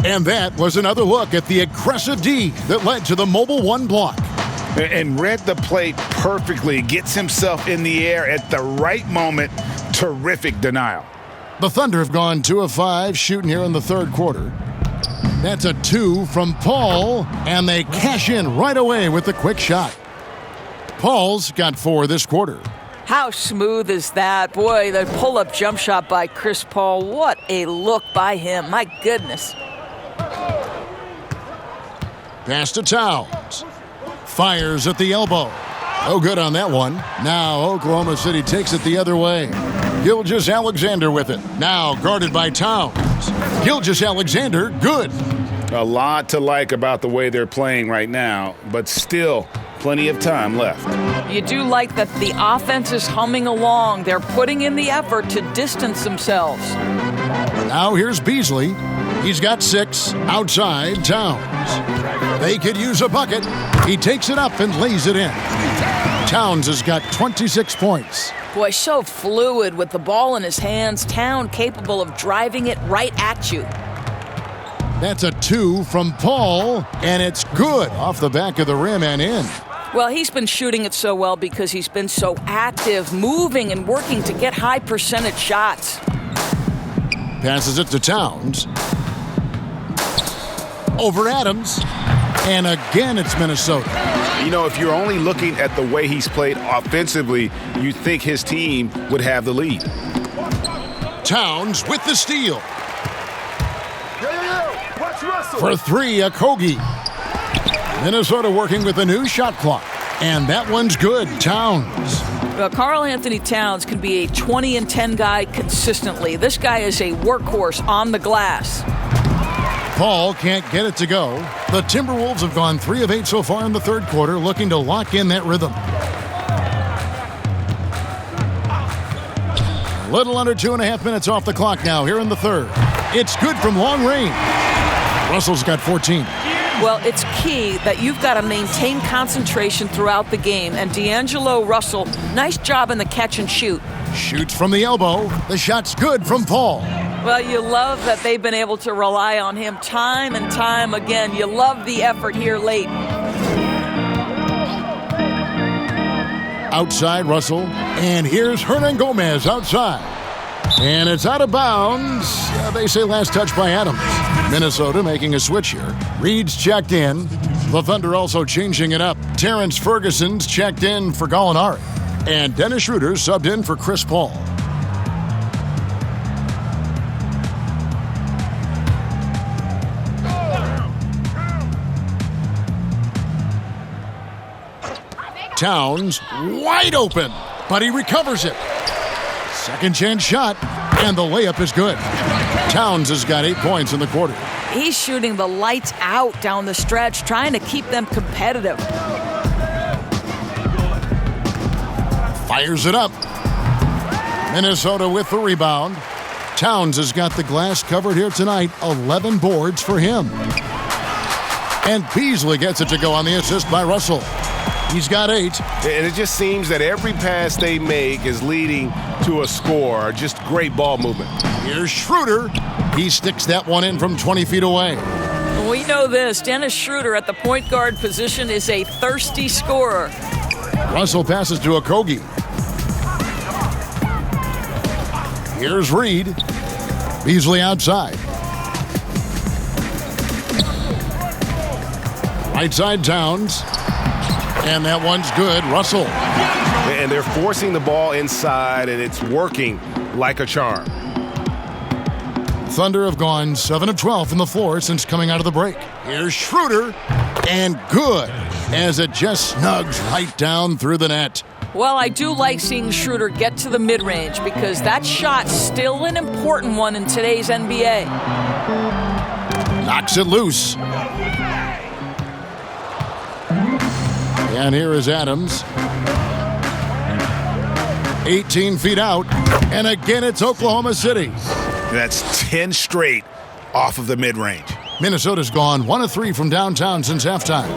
And that was another look at the aggressive D that led to the mobile 1 block. And read the play perfectly. Gets himself in the air at the right moment. Terrific denial. The Thunder have gone 2 of 5 shooting here in the third quarter. That's a 2 from Paul, and they cash in right away with the quick shot. Paul's got 4 this quarter. How smooth is that? Boy, the pull-up jump shot by Chris Paul. What a look by him. My goodness. Pass to Towns. Fires at the elbow. Oh, good on that one. Now Oklahoma City takes it the other way. Gilgeous-Alexander with it. Now guarded by Towns. Gilgeous-Alexander, good. A lot to like about the way they're playing right now, but still plenty of time left. You do like that the offense is humming along. They're putting in the effort to distance themselves. Now here's Beasley. He's got 6 outside Towns. They could use a bucket. He takes it up and lays it in. Towns has got 26 points. Boy, so fluid with the ball in his hands. Town capable of driving it right at you. That's a 2 from Paul, and it's good off the back of the rim and in. Well, he's been shooting it so well because he's been so active, moving and working to get high percentage shots. Passes it to Towns. Over Adams. And again, it's Minnesota. You know, if you're only looking at the way he's played offensively, you think his team would have the lead. Towns with the steal. For 3, Okogie. Minnesota working with a new shot clock. And that one's good. Towns. Well, Karl Anthony Towns can be a 20 and 10 guy consistently. This guy is a workhorse on the glass. Paul can't get it to go. The Timberwolves have gone 3 of 8 so far in the third quarter, looking to lock in that rhythm. A little under 2.5 minutes off the clock now here in the third. It's good from long range. Russell's got 14. Well, it's key that you've got to maintain concentration throughout the game. And D'Angelo Russell, nice job in the catch and shoot. Shoots from the elbow. The shot's good from Paul. Well, you love that they've been able to rely on him time and time again. You love the effort here late. Outside Russell. And here's Hernan Gomez outside. And it's out of bounds. They say last touch by Adams. Minnesota making a switch here. Reed's checked in. The Thunder also changing it up. Terrence Ferguson's checked in for Gallinari. And Dennis Schroeder subbed in for Chris Paul. Towns wide open, but he recovers it. Second chance shot, and the layup is good. Towns has got 8 points in the quarter. He's shooting the lights out down the stretch, trying to keep them competitive. Fires it up. Minnesota with the rebound. Towns has got the glass covered here tonight. 11 boards for him. And Beasley gets it to go on the assist by Russell. He's got 8. And it just seems that every pass they make is leading to a score. Just great ball movement. Here's Schroeder. He sticks that one in from 20 feet away. We know this. Dennis Schroeder at the point guard position is a thirsty scorer. Russell passes to Okogie. Here's Reed. Beasley outside. Right side Towns. And that one's good. Russell. And they're forcing the ball inside, and it's working like a charm. Thunder have gone 7 of 12 from the floor since coming out of the break. Here's Schroeder. And good, as it just snugs right down through the net. Well, I do like seeing Schroeder get to the mid-range because that shot's still an important one in today's NBA. Knocks it loose. And here is Adams. 18 feet out. And again, it's Oklahoma City. That's 10 straight off of the mid-range. Minnesota's gone 1 of 3 from downtown since halftime.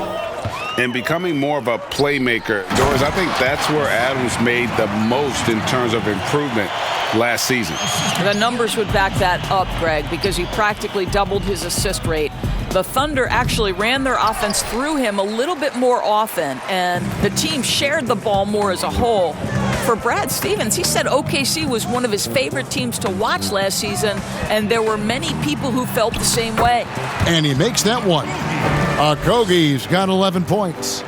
And becoming more of a playmaker. Doris, I think that's where Adams made the most in terms of improvement last season. The numbers would back that up, Greg, because he practically doubled his assist rate. The Thunder actually ran their offense through him a little bit more often, and the team shared the ball more as a whole. For Brad Stevens, he said OKC was one of his favorite teams to watch last season, and there were many people who felt the same way. And he makes that one. Okogie's got 11 points.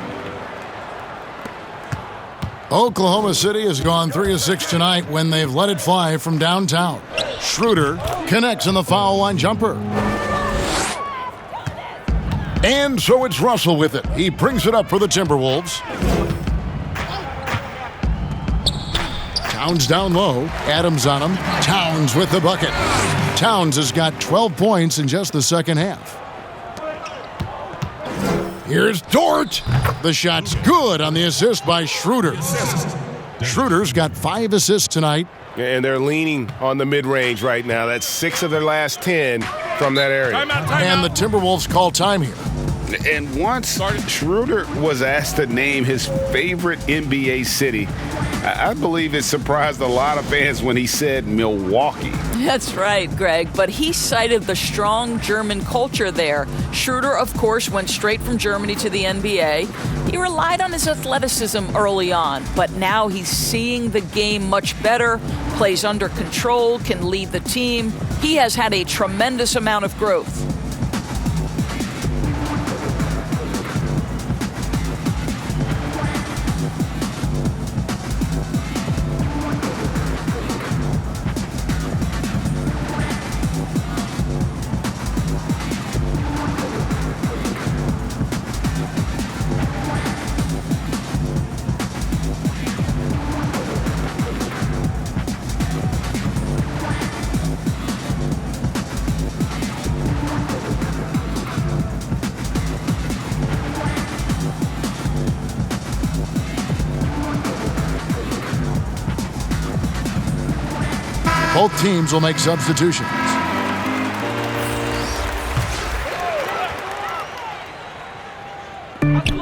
Oklahoma City has gone 3 of 6 tonight when they've let it fly from downtown. Schroeder connects in the foul line jumper. And so it's Russell with it. He brings it up for the Timberwolves. Towns down low. Adams on him. Towns with the bucket. Towns has got 12 points in just the second half. Here's Dort. The shot's good on the assist by Schroeder. Schroeder's got 5 assists tonight. And they're leaning on the mid-range right now. That's 6 of their last 10 from that area. And the Timberwolves call time here. And once Schroeder was asked to name his favorite NBA city, I believe it surprised a lot of fans when he said Milwaukee. That's right, Greg. But he cited the strong German culture there. Schroeder, of course, went straight from Germany to the NBA. He relied on his athleticism early on, but now he's seeing the game much better, plays under control, can lead the team. He has had a tremendous amount of growth. Both teams will make substitutions.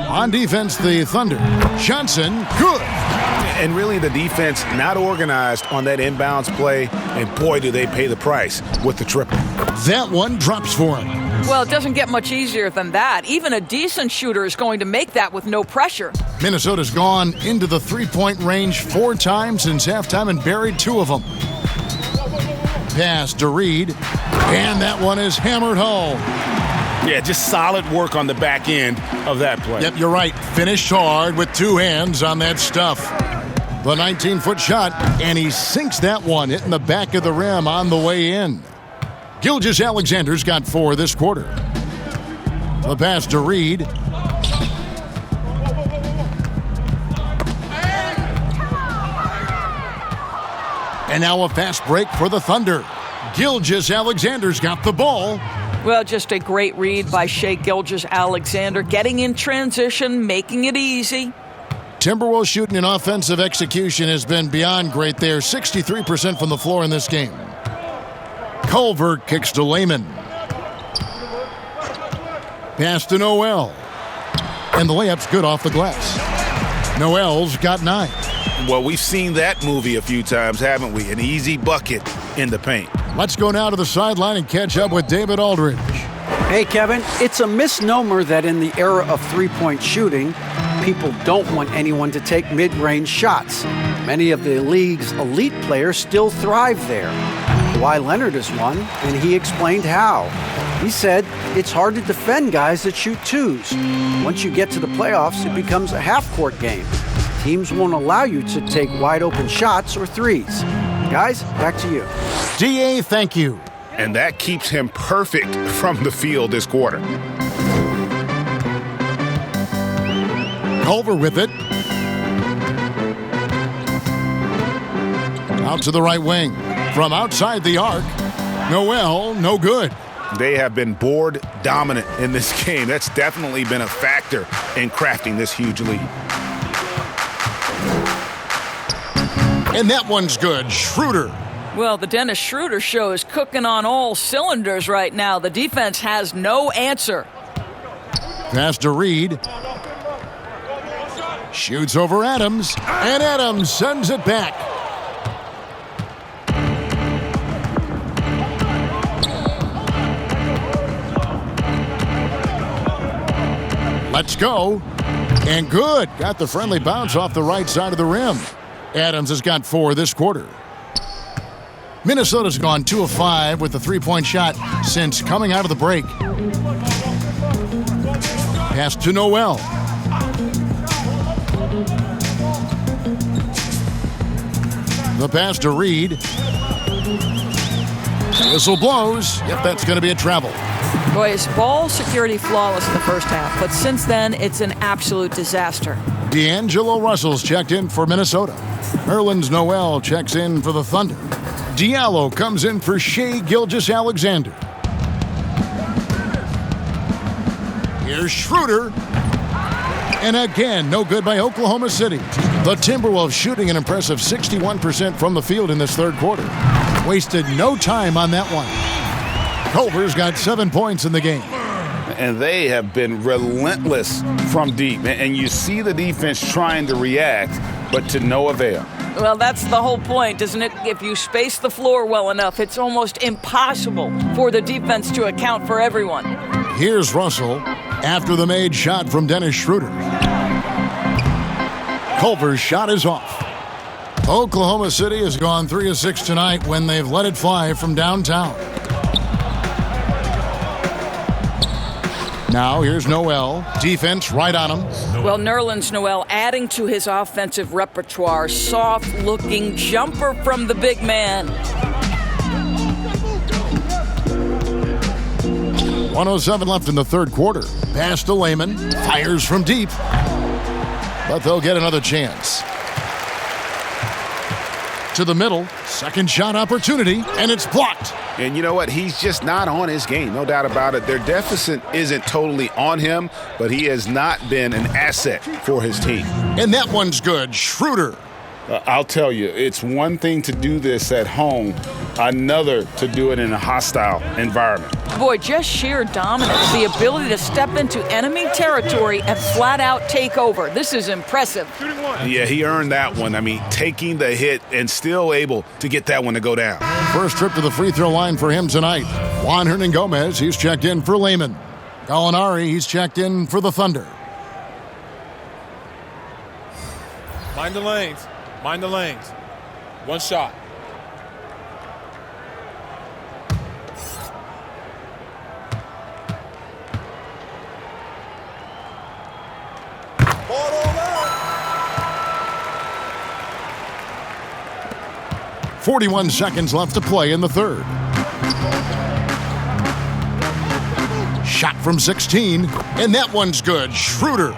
On defense, the Thunder. Johnson, good. And really the defense not organized on that inbounds play, and boy, do they pay the price with the triple. That one drops for him. Well, it doesn't get much easier than that. Even a decent shooter is going to make that with no pressure. Minnesota's gone into the three-point range 4 times since halftime and buried 2 of them. Pass to Reed, and that one is hammered home. Yeah, just solid work on the back end of that play. Yep, you're right. Finished hard with 2 hands on that stuff. The 19-foot shot, and he sinks that one, hitting the back of the rim on the way in. Gilgeous-Alexander's got 4 this quarter. The pass to Reed. And now a fast break for the Thunder. Gilgeous-Alexander's got the ball. Well, just a great read by Shai Gilgeous-Alexander, getting in transition, making it easy. Timberwolves shooting in offensive execution has been beyond great there. 63% from the floor in this game. Culver kicks to Layman. Pass to Noel. And the layup's good off the glass. Noel's got 9. Well, we've seen that movie a few times, haven't we? An easy bucket in the paint. Let's go now to the sideline and catch up with David Aldridge. Hey, Kevin, it's a misnomer that in the era of three-point shooting, people don't want anyone to take mid-range shots. Many of the league's elite players still thrive there. Kawhi Leonard is one, and he explained how. He said it's hard to defend guys that shoot twos. Once you get to the playoffs, it becomes a half-court game. Teams won't allow you to take wide-open shots or threes. Guys, back to you. DA, thank you. And that keeps him perfect from the field this quarter. Culver with it. Out to the right wing. From outside the arc. Noel, no good. They have been board dominant in this game. That's definitely been a factor in crafting this huge lead. And that one's good. Schroeder. Well, the Dennis Schroeder show is cooking on all cylinders right now. The defense has no answer. Pass to Reed. Shoots over Adams. And Adams sends it back. Let's go. And good. Got the friendly bounce off the right side of the rim. Adams has got 4 this quarter. Minnesota's gone 2 of 5 with the three-point shot since coming out of the break. Pass to Noel. The pass to Reed. Whistle blows. Yep, that's going to be a travel. Boy, his ball security flawless in the first half, but since then, it's an absolute disaster. D'Angelo Russell's checked in for Minnesota. Nerlens Noel checks in for the Thunder. Diallo comes in for Shai Gilgeous-Alexander. Here's Schroeder. And again, no good by Oklahoma City. The Timberwolves shooting an impressive 61% from the field in this third quarter. Wasted no time on that one. Culver's got 7 points in the game. And they have been relentless from deep. And you see the defense trying to react, but to no avail. Well, that's the whole point, isn't it? If you space the floor well enough, it's almost impossible for the defense to account for everyone. Here's Russell after the made shot from Dennis Schroeder. Culver's shot is off. Oklahoma City has gone 3 of 6 tonight when they've let it fly from downtown. Now here's Noel. Defense right on him. Well, Nerlens Noel adding to his offensive repertoire. Soft-looking jumper from the big man. 1:07 left in the third quarter. Pass to Layman. Fires from deep. But they'll get another chance. To the middle. Second shot opportunity. And it's blocked. And you know what? He's just not on his game. No doubt about it. Their deficit isn't totally on him, but he has not been an asset for his team. And that one's good. Schroeder. I'll tell you, it's one thing to do this at home, another to do it in a hostile environment. Boy, just sheer dominance, the ability to step into enemy territory and flat out take over. This is impressive. Yeah, he earned that one. I mean, taking the hit and still able to get that one to go down. First trip to the free throw line for him tonight. Juan Hernan-Gomez, he's checked in for Layman. Gallinari, he's checked in for the Thunder. Mind the lanes. Mind the lanes. One shot. Ball over. 41 seconds left to play in the third. Shot from 16, and that one's good. Schroeder.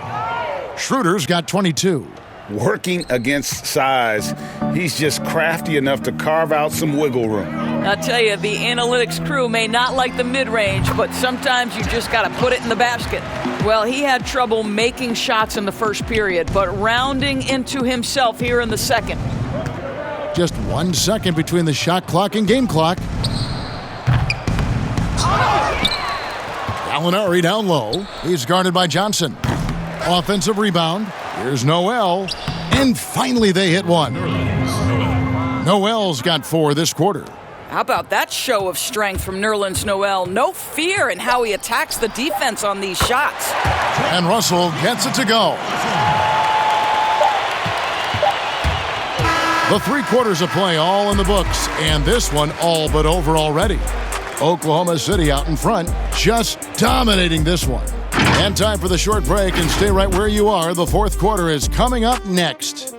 Schroeder's got 22. Working against size, he's just crafty enough to carve out some wiggle room. I'll tell you, the analytics crew may not like the mid-range, but sometimes you just got to put it in the basket. Well, he had trouble making shots in the first period, but rounding into himself here in the second. Just 1 second between the shot clock and game clock. Gallinari down low. He's guarded by Johnson. Offensive rebound. Here's Noel. And finally they hit one. Noel's got 4 this quarter. How about that show of strength from Nerlens Noel? No fear in how he attacks the defense on these shots. And Russell gets it to go. The 3 quarters of play all in the books, and this one all but over already. Oklahoma City out in front, just dominating this one. And time for the short break, and stay right where you are. The fourth quarter is coming up next.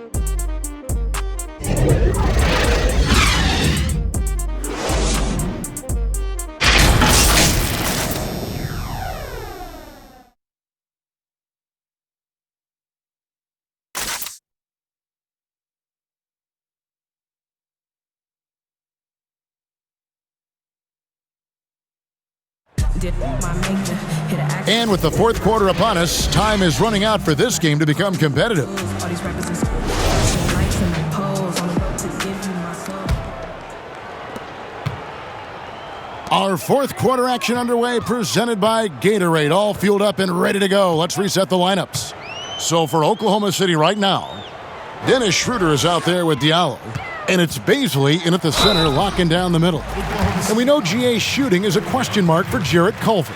And with the fourth quarter upon us, time is running out for this game to become competitive. Our fourth quarter action underway, presented by Gatorade, all fueled up and ready to go. Let's reset the lineups. So for Oklahoma City right now, Dennis Schroeder is out there with Diallo, and it's Baisley in at the center, locking down the middle. And we know GA's shooting is a question mark for Jarrett Culver.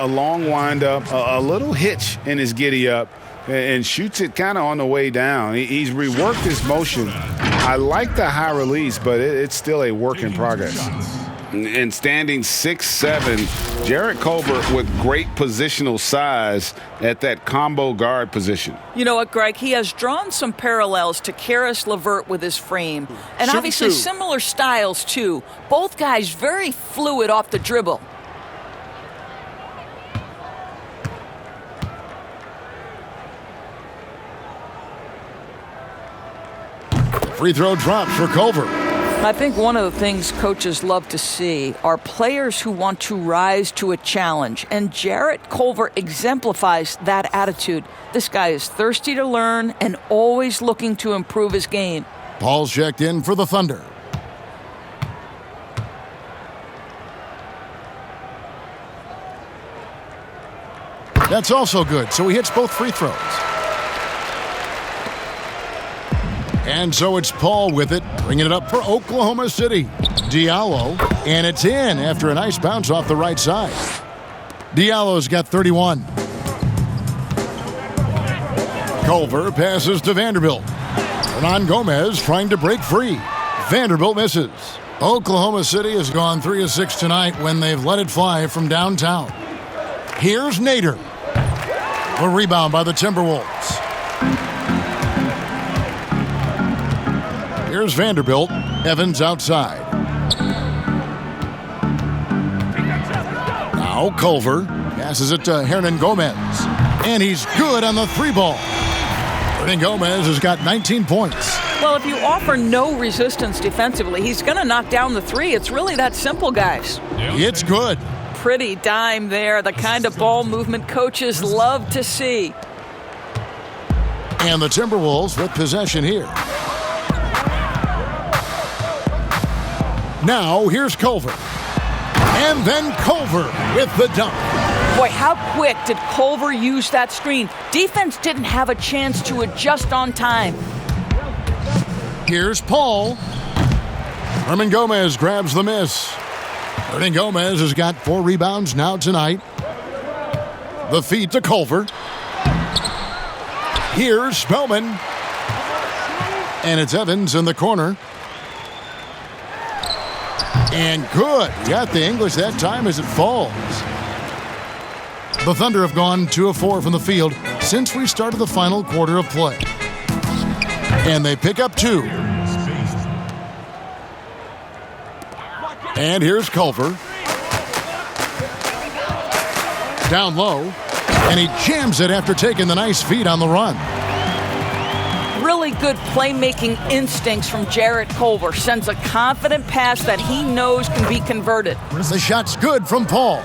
A long windup, a little hitch in his giddy up, and shoots it kind of on the way down. He's reworked his motion. I like the high release, but it's still a work in progress. And standing 6'7", Jarrett Culver with great positional size at that combo guard position. You know what, Greg? He has drawn some parallels to Karis LeVert with his frame. And obviously similar styles, too. Both guys very fluid off the dribble. Free throw drops for Culver. I think one of the things coaches love to see are players who want to rise to a challenge, and Jarrett Culver exemplifies that attitude. This guy is thirsty to learn and always looking to improve his game. Paul's checked in for the Thunder. That's also good, so he hits both free throws. And so it's Paul with it, bringing it up for Oklahoma City. Diallo, and it's in after a nice bounce off the right side. Diallo's got 31. Culver passes to Vanderbilt. Hernan Gomez trying to break free. Vanderbilt misses. Oklahoma City has gone 3 of 6 tonight when they've let it fly from downtown. Here's Nader. A rebound by the Timberwolves. Here's Vanderbilt. Evans outside. Now Culver passes it to Hernan Gomez. And he's good on the 3-ball. Hernan Gomez has got 19 points. Well, if you offer no resistance defensively, he's going to knock down the 3. It's really that simple, guys. It's good. Pretty dime there. The kind of ball movement coaches love to see. And the Timberwolves with possession here. Now, here's Culver. And then Culver with the dunk. Boy, how quick did Culver use that screen? Defense didn't have a chance to adjust on time. Here's Paul. Hernan Gomez grabs the miss. Hernan Gomez has got 4 rebounds now tonight. The feed to Culver. Here's Spellman. And it's Evans in the corner. And good. Got the English that time as it falls. The Thunder have gone 2 of 4 from the field since we started the final quarter of play. And they pick up 2. And here's Culver. Down low. And he jams it after taking the nice feed on the run. Really good playmaking instincts from Jarrett Culver. Sends a confident pass that he knows can be converted. The shot's good from Paul.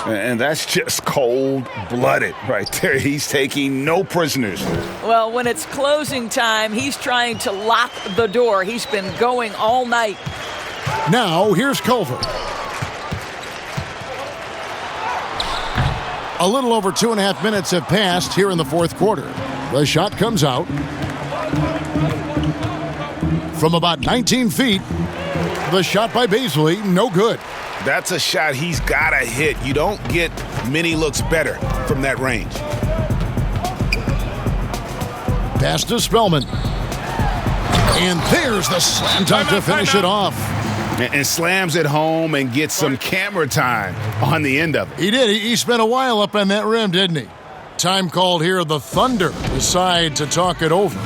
And that's just cold-blooded right there. He's taking no prisoners. Well, when it's closing time, he's trying to lock the door. He's been going all night. Now, here's Culver. A little over 2.5 minutes have passed here in the fourth quarter. The shot comes out. From about 19 feet, the shot by Baisley, no good. That's a shot he's got to hit. You don't get many looks better from that range. Pass to Spellman. And there's the slam dunk to finish it off. And slams it home and gets some camera time on the end of it. He did. He spent a while up on that rim, didn't he? Time called here. The Thunder decide to talk it over.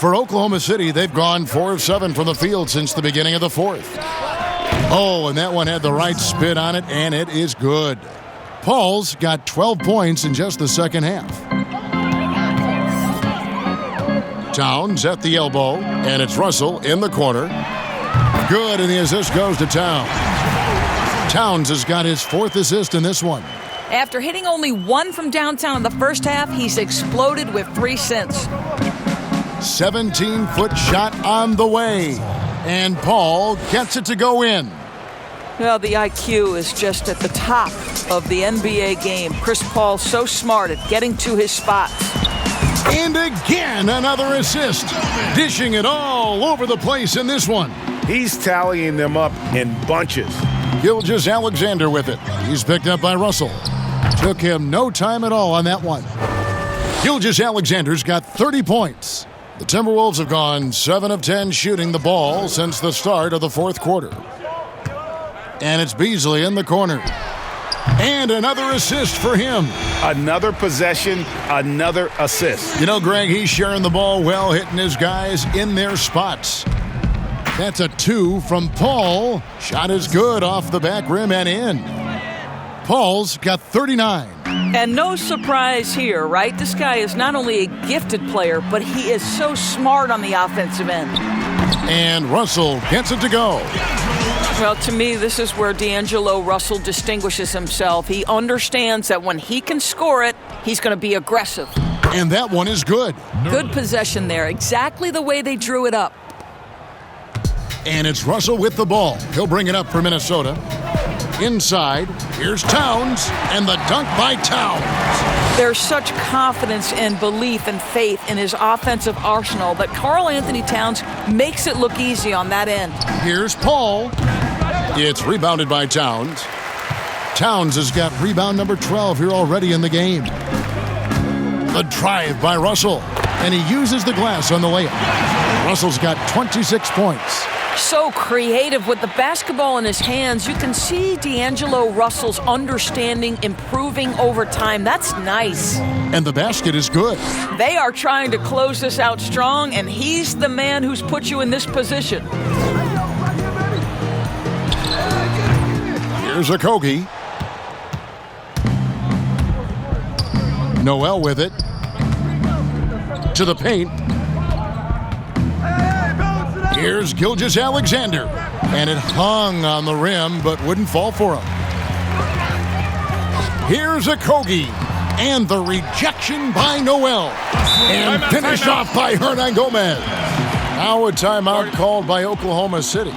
For Oklahoma City, they've gone 4 of 7 from the field since the beginning of the fourth. Oh, and that one had the right spin on it, and it is good. Paul's got 12 points in just the second half. Towns at the elbow, and it's Russell in the corner. Good, and the assist goes to Towns. Towns has got his 4th assist in this one. After hitting only 1 from downtown in the first half, he's exploded with 3 since. 17-foot shot on the way, and Paul gets it to go in. Well, the IQ is just at the top of the NBA game. Chris Paul so smart at getting to his spots. And again, another assist. Dishing it all over the place in this one. He's tallying them up in bunches. Gilgeous-Alexander with it. He's picked up by Russell. Took him no time at all on that one. Gilgeous-Alexander's got 30 points. The Timberwolves have gone 7 of 10 shooting the ball since the start of the fourth quarter. And it's Beasley in the corner. And another assist for him. Another possession, another assist. You know, Greg, he's sharing the ball well, hitting his guys in their spots. That's a 2 from Paul. Shot is good off the back rim and in. Paul's got 39. And no surprise here, right? This guy is not only a gifted player, but he is so smart on the offensive end. And Russell gets it to go. Well, to me, this is where D'Angelo Russell distinguishes himself. He understands that when he can score it, he's going to be aggressive. And that one is good. Good possession there, exactly the way they drew it up. And it's Russell with the ball. He'll bring it up for Minnesota. Inside, here's Towns, and the dunk by Towns. There's such confidence and belief and faith in his offensive arsenal that Karl Anthony Towns makes it look easy on that end. Here's Paul. It's rebounded by Towns. Towns has got rebound number 12 here already in the game. The drive by Russell, and he uses the glass on the layup. Russell's got 26 points. So creative with the basketball in his hands. You can see D'Angelo Russell's understanding improving over time. That's nice. And the basket is good. They are trying to close this out strong, and he's the man who's put you in this position. Here's Okogie. Noel with it. To the paint. Here's Gilgeous-Alexander. And it hung on the rim, but wouldn't fall for him. Here's Okogie. And the rejection by Noel. And finished off by Hernan Gomez. Now a timeout called by Oklahoma City.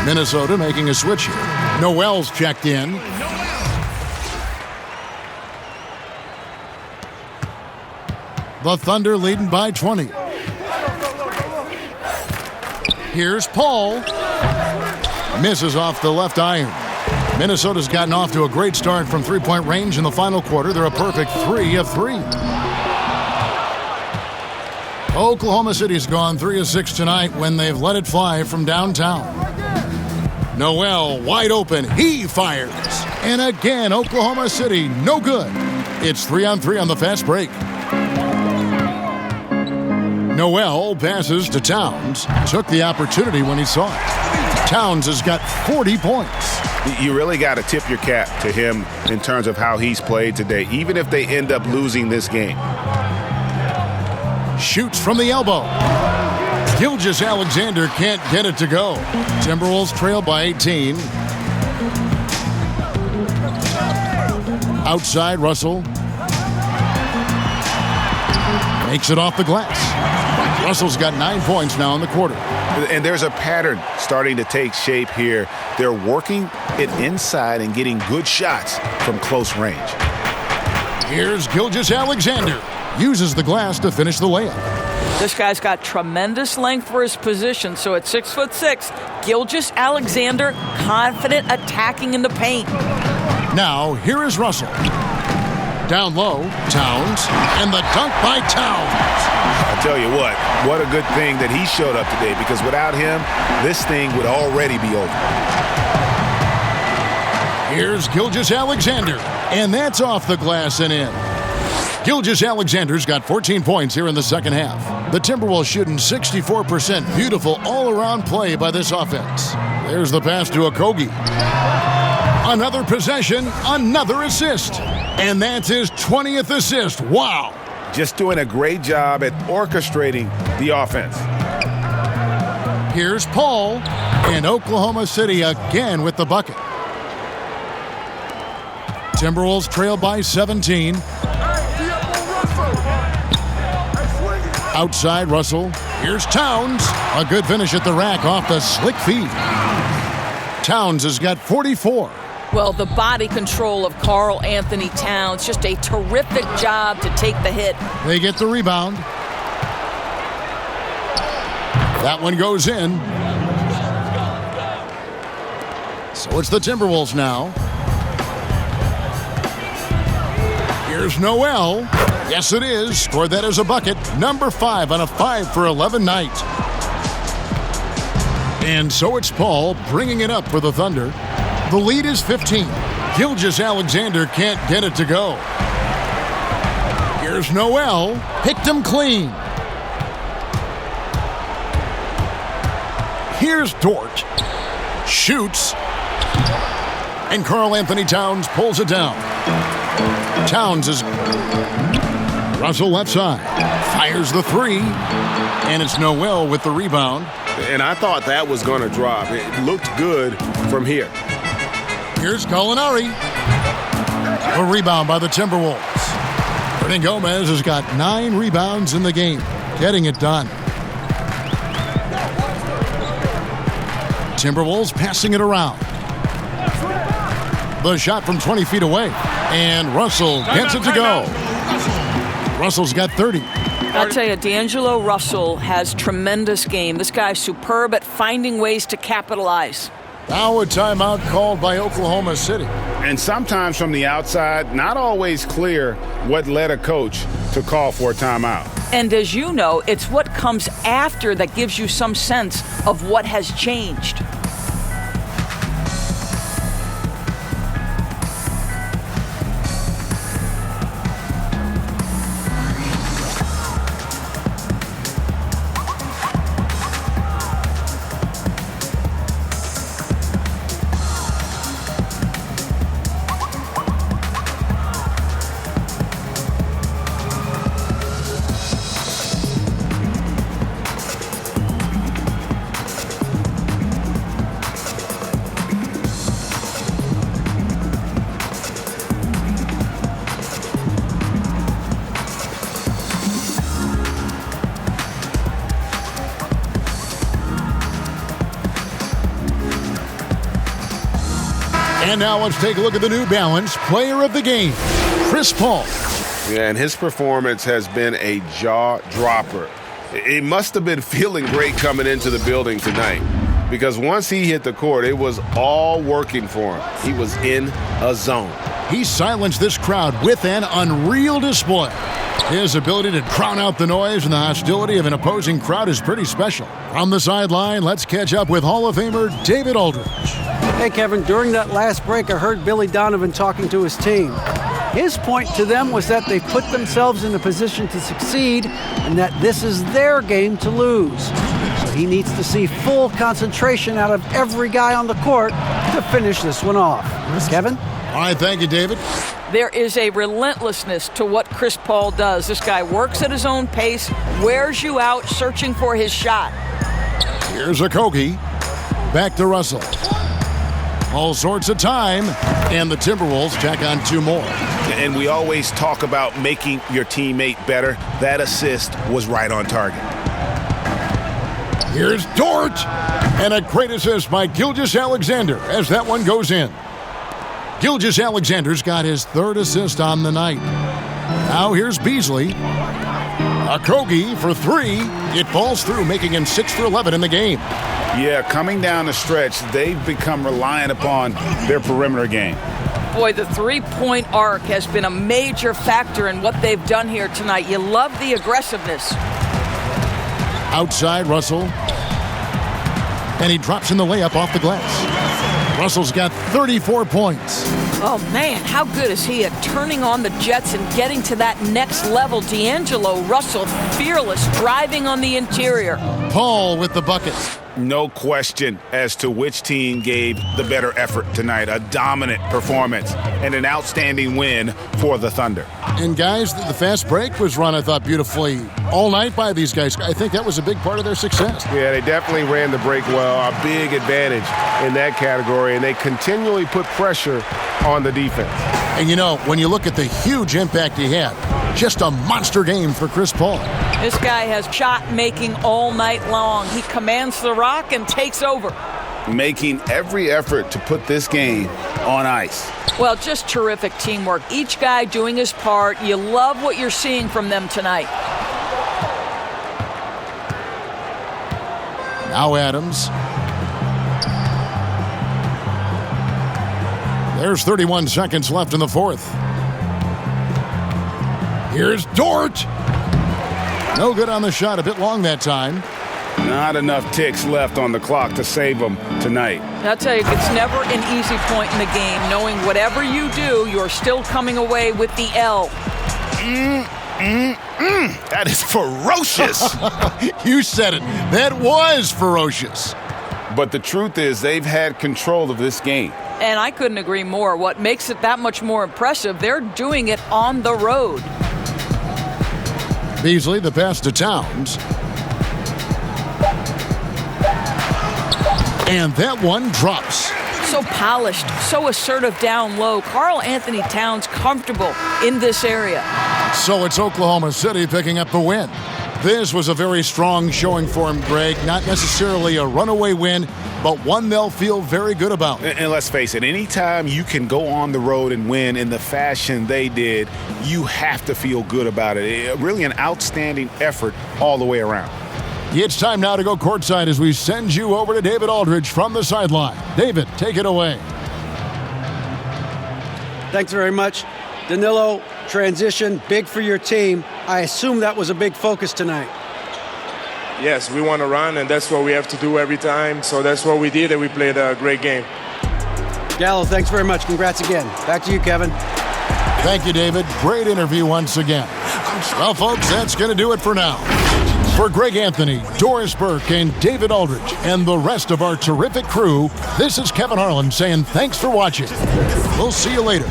Minnesota making a switch here. Noel's checked in. The Thunder leading by 20. Here's Paul. Misses off the left iron. Minnesota's gotten off to a great start from three-point range in the final quarter. They're a perfect 3 of 3. Oklahoma City's gone 3 of 6 tonight when they've let it fly from downtown. Noel wide open. He fires. And again, Oklahoma City, no good. It's 3-on-3 on the fast break. Noel passes to Towns. Took the opportunity when he saw it. Towns has got 40 points. You really got to tip your cap to him in terms of how he's played today, even if they end up losing this game. Shoots from the elbow. Gilgeous-Alexander can't get it to go. Timberwolves trail by 18. Outside, Russell. Makes it off the glass. Russell's got 9 points now in the quarter. And there's a pattern starting to take shape here. They're working it inside and getting good shots from close range. Here's Gilgeous-Alexander. Uses the glass to finish the layup. This guy's got tremendous length for his position. So at 6'6", Gilgeous-Alexander confident attacking in the paint. Now, here is Russell. Down low, Towns, and the dunk by Towns. I tell you what a good thing that he showed up today, because without him, this thing would already be over. Here's Gilgeous-Alexander, and that's off the glass and in. Gilgeous-Alexander's got 14 points here in the second half. The Timberwolves shooting 64%. Beautiful all-around play by this offense. There's the pass to Okogie. Another possession, another assist. And that's his 20th assist. Wow. Just doing a great job at orchestrating the offense. Here's Paul, and Oklahoma City again with the bucket. Timberwolves trail by 17. Outside, Russell. Here's Towns. A good finish at the rack off the slick feed. Towns has got 44. Well, the body control of Karl Anthony Towns, just a terrific job to take the hit. They get the rebound. That one goes in. So it's the Timberwolves now. Here's Noel. Yes, it is. Scored that as a bucket. Number 5 on a 5 for 11 night. And so it's Paul bringing it up for the Thunder. The lead is 15. Gilgeous-Alexander can't get it to go. Here's Noel. Picked him clean. Here's Dort. Shoots. And Karl Anthony Towns pulls it down. Towns is... Russell left side. Fires the 3. And it's Noel with the rebound. And I thought that was going to drop. It looked good from here. Here's Gallinari. A rebound by the Timberwolves. Hernan Gomez has got 9 rebounds in the game, getting it done. Timberwolves passing it around. The shot from 20 feet away. And Russell gets it to go. Russell's got 30. I'll tell you, D'Angelo Russell has tremendous game. This guy's superb at finding ways to capitalize. Now a timeout called by Oklahoma City. And sometimes from the outside, not always clear what led a coach to call for a timeout. And as you know, it's what comes after that gives you some sense of what has changed. And now let's take a look at the New Balance Player of the Game, Chris Paul. Yeah, and his performance has been a jaw-dropper. He must have been feeling great coming into the building tonight, because once he hit the court, it was all working for him. He was in a zone. He silenced this crowd with an unreal display. His ability to drown out the noise and the hostility of an opposing crowd is pretty special. From the sideline, let's catch up with Hall of Famer David Aldridge. Hey, Kevin, during that last break, I heard Billy Donovan talking to his team. His point to them was that they put themselves in a position to succeed and that this is their game to lose. So but he needs to see full concentration out of every guy on the court to finish this one off. Kevin? All right, thank you, David. There is a relentlessness to what Chris Paul does. This guy works at his own pace, wears you out, searching for his shot. Here's Okogie. Back to Russell. All sorts of time, and the Timberwolves tack on 2 more. And we always talk about making your teammate better. That assist was right on target. Here's Dort, and a great assist by Gilgeous-Alexander as that one goes in. Gilgeous-Alexander's got his 3rd assist on the night. Now here's Beasley. Okogie for 3. It falls through, making him 6 for 11 in the game. Yeah, coming down the stretch, they've become reliant upon their perimeter game. Boy, the three-point arc has been a major factor in what they've done here tonight. You love the aggressiveness. Outside Russell. And he drops in the layup off the glass. Russell's got 34 points. Oh, man, how good is he at turning on the Jets and getting to that next level? D'Angelo Russell, fearless, driving on the interior. Paul with the bucket. No question as to which team gave the better effort tonight. A dominant performance and an outstanding win for the Thunder. And guys, the fast break was run, I thought, beautifully all night by these guys. I think that was a big part of their success. Yeah, they definitely ran the break well. A big advantage in that category, and they continually put pressure on the defense. And you know, when you look at the huge impact he had, just a monster game for Chris Paul. This guy has shot making all night long. He commands the rock and takes over. Making every effort to put this game on ice. Well, just terrific teamwork. Each guy doing his part. You love what you're seeing from them tonight. Now Adams. There's 31 seconds left in the 4th. Here's Dort. No good on the shot, a bit long that time. Not enough ticks left on the clock to save them tonight. I'll tell you, it's never an easy point in the game, knowing whatever you do, you're still coming away with the L. That is ferocious. You said it. That was ferocious. But the truth is, they've had control of this game. And I couldn't agree more. What makes it that much more impressive, they're doing it on the road. Beasley, the pass to Towns. And that one drops. So polished, so assertive down low. Karl Anthony Towns comfortable in this area. So it's Oklahoma City picking up the win. This was a very strong showing for him, Greg. Not necessarily a runaway win, but one they'll feel very good about. And let's face it, anytime you can go on the road and win in the fashion they did, you have to feel good about it. Really an outstanding effort all the way around. It's time now to go courtside as we send you over to David Aldridge from the sideline. David, take it away. Thanks very much. Danilo, transition, big for your team. I assume that was a big focus tonight. Yes, we want to run, and that's what we have to do every time. So that's what we did, and we played a great game. Gallo, thanks very much. Congrats again. Back to you, Kevin. Thank you, David. Great interview once again. Well, folks, that's going to do it for now. For Greg Anthony, Doris Burke, and David Aldridge, and the rest of our terrific crew, this is Kevin Harlan saying thanks for watching. We'll see you later.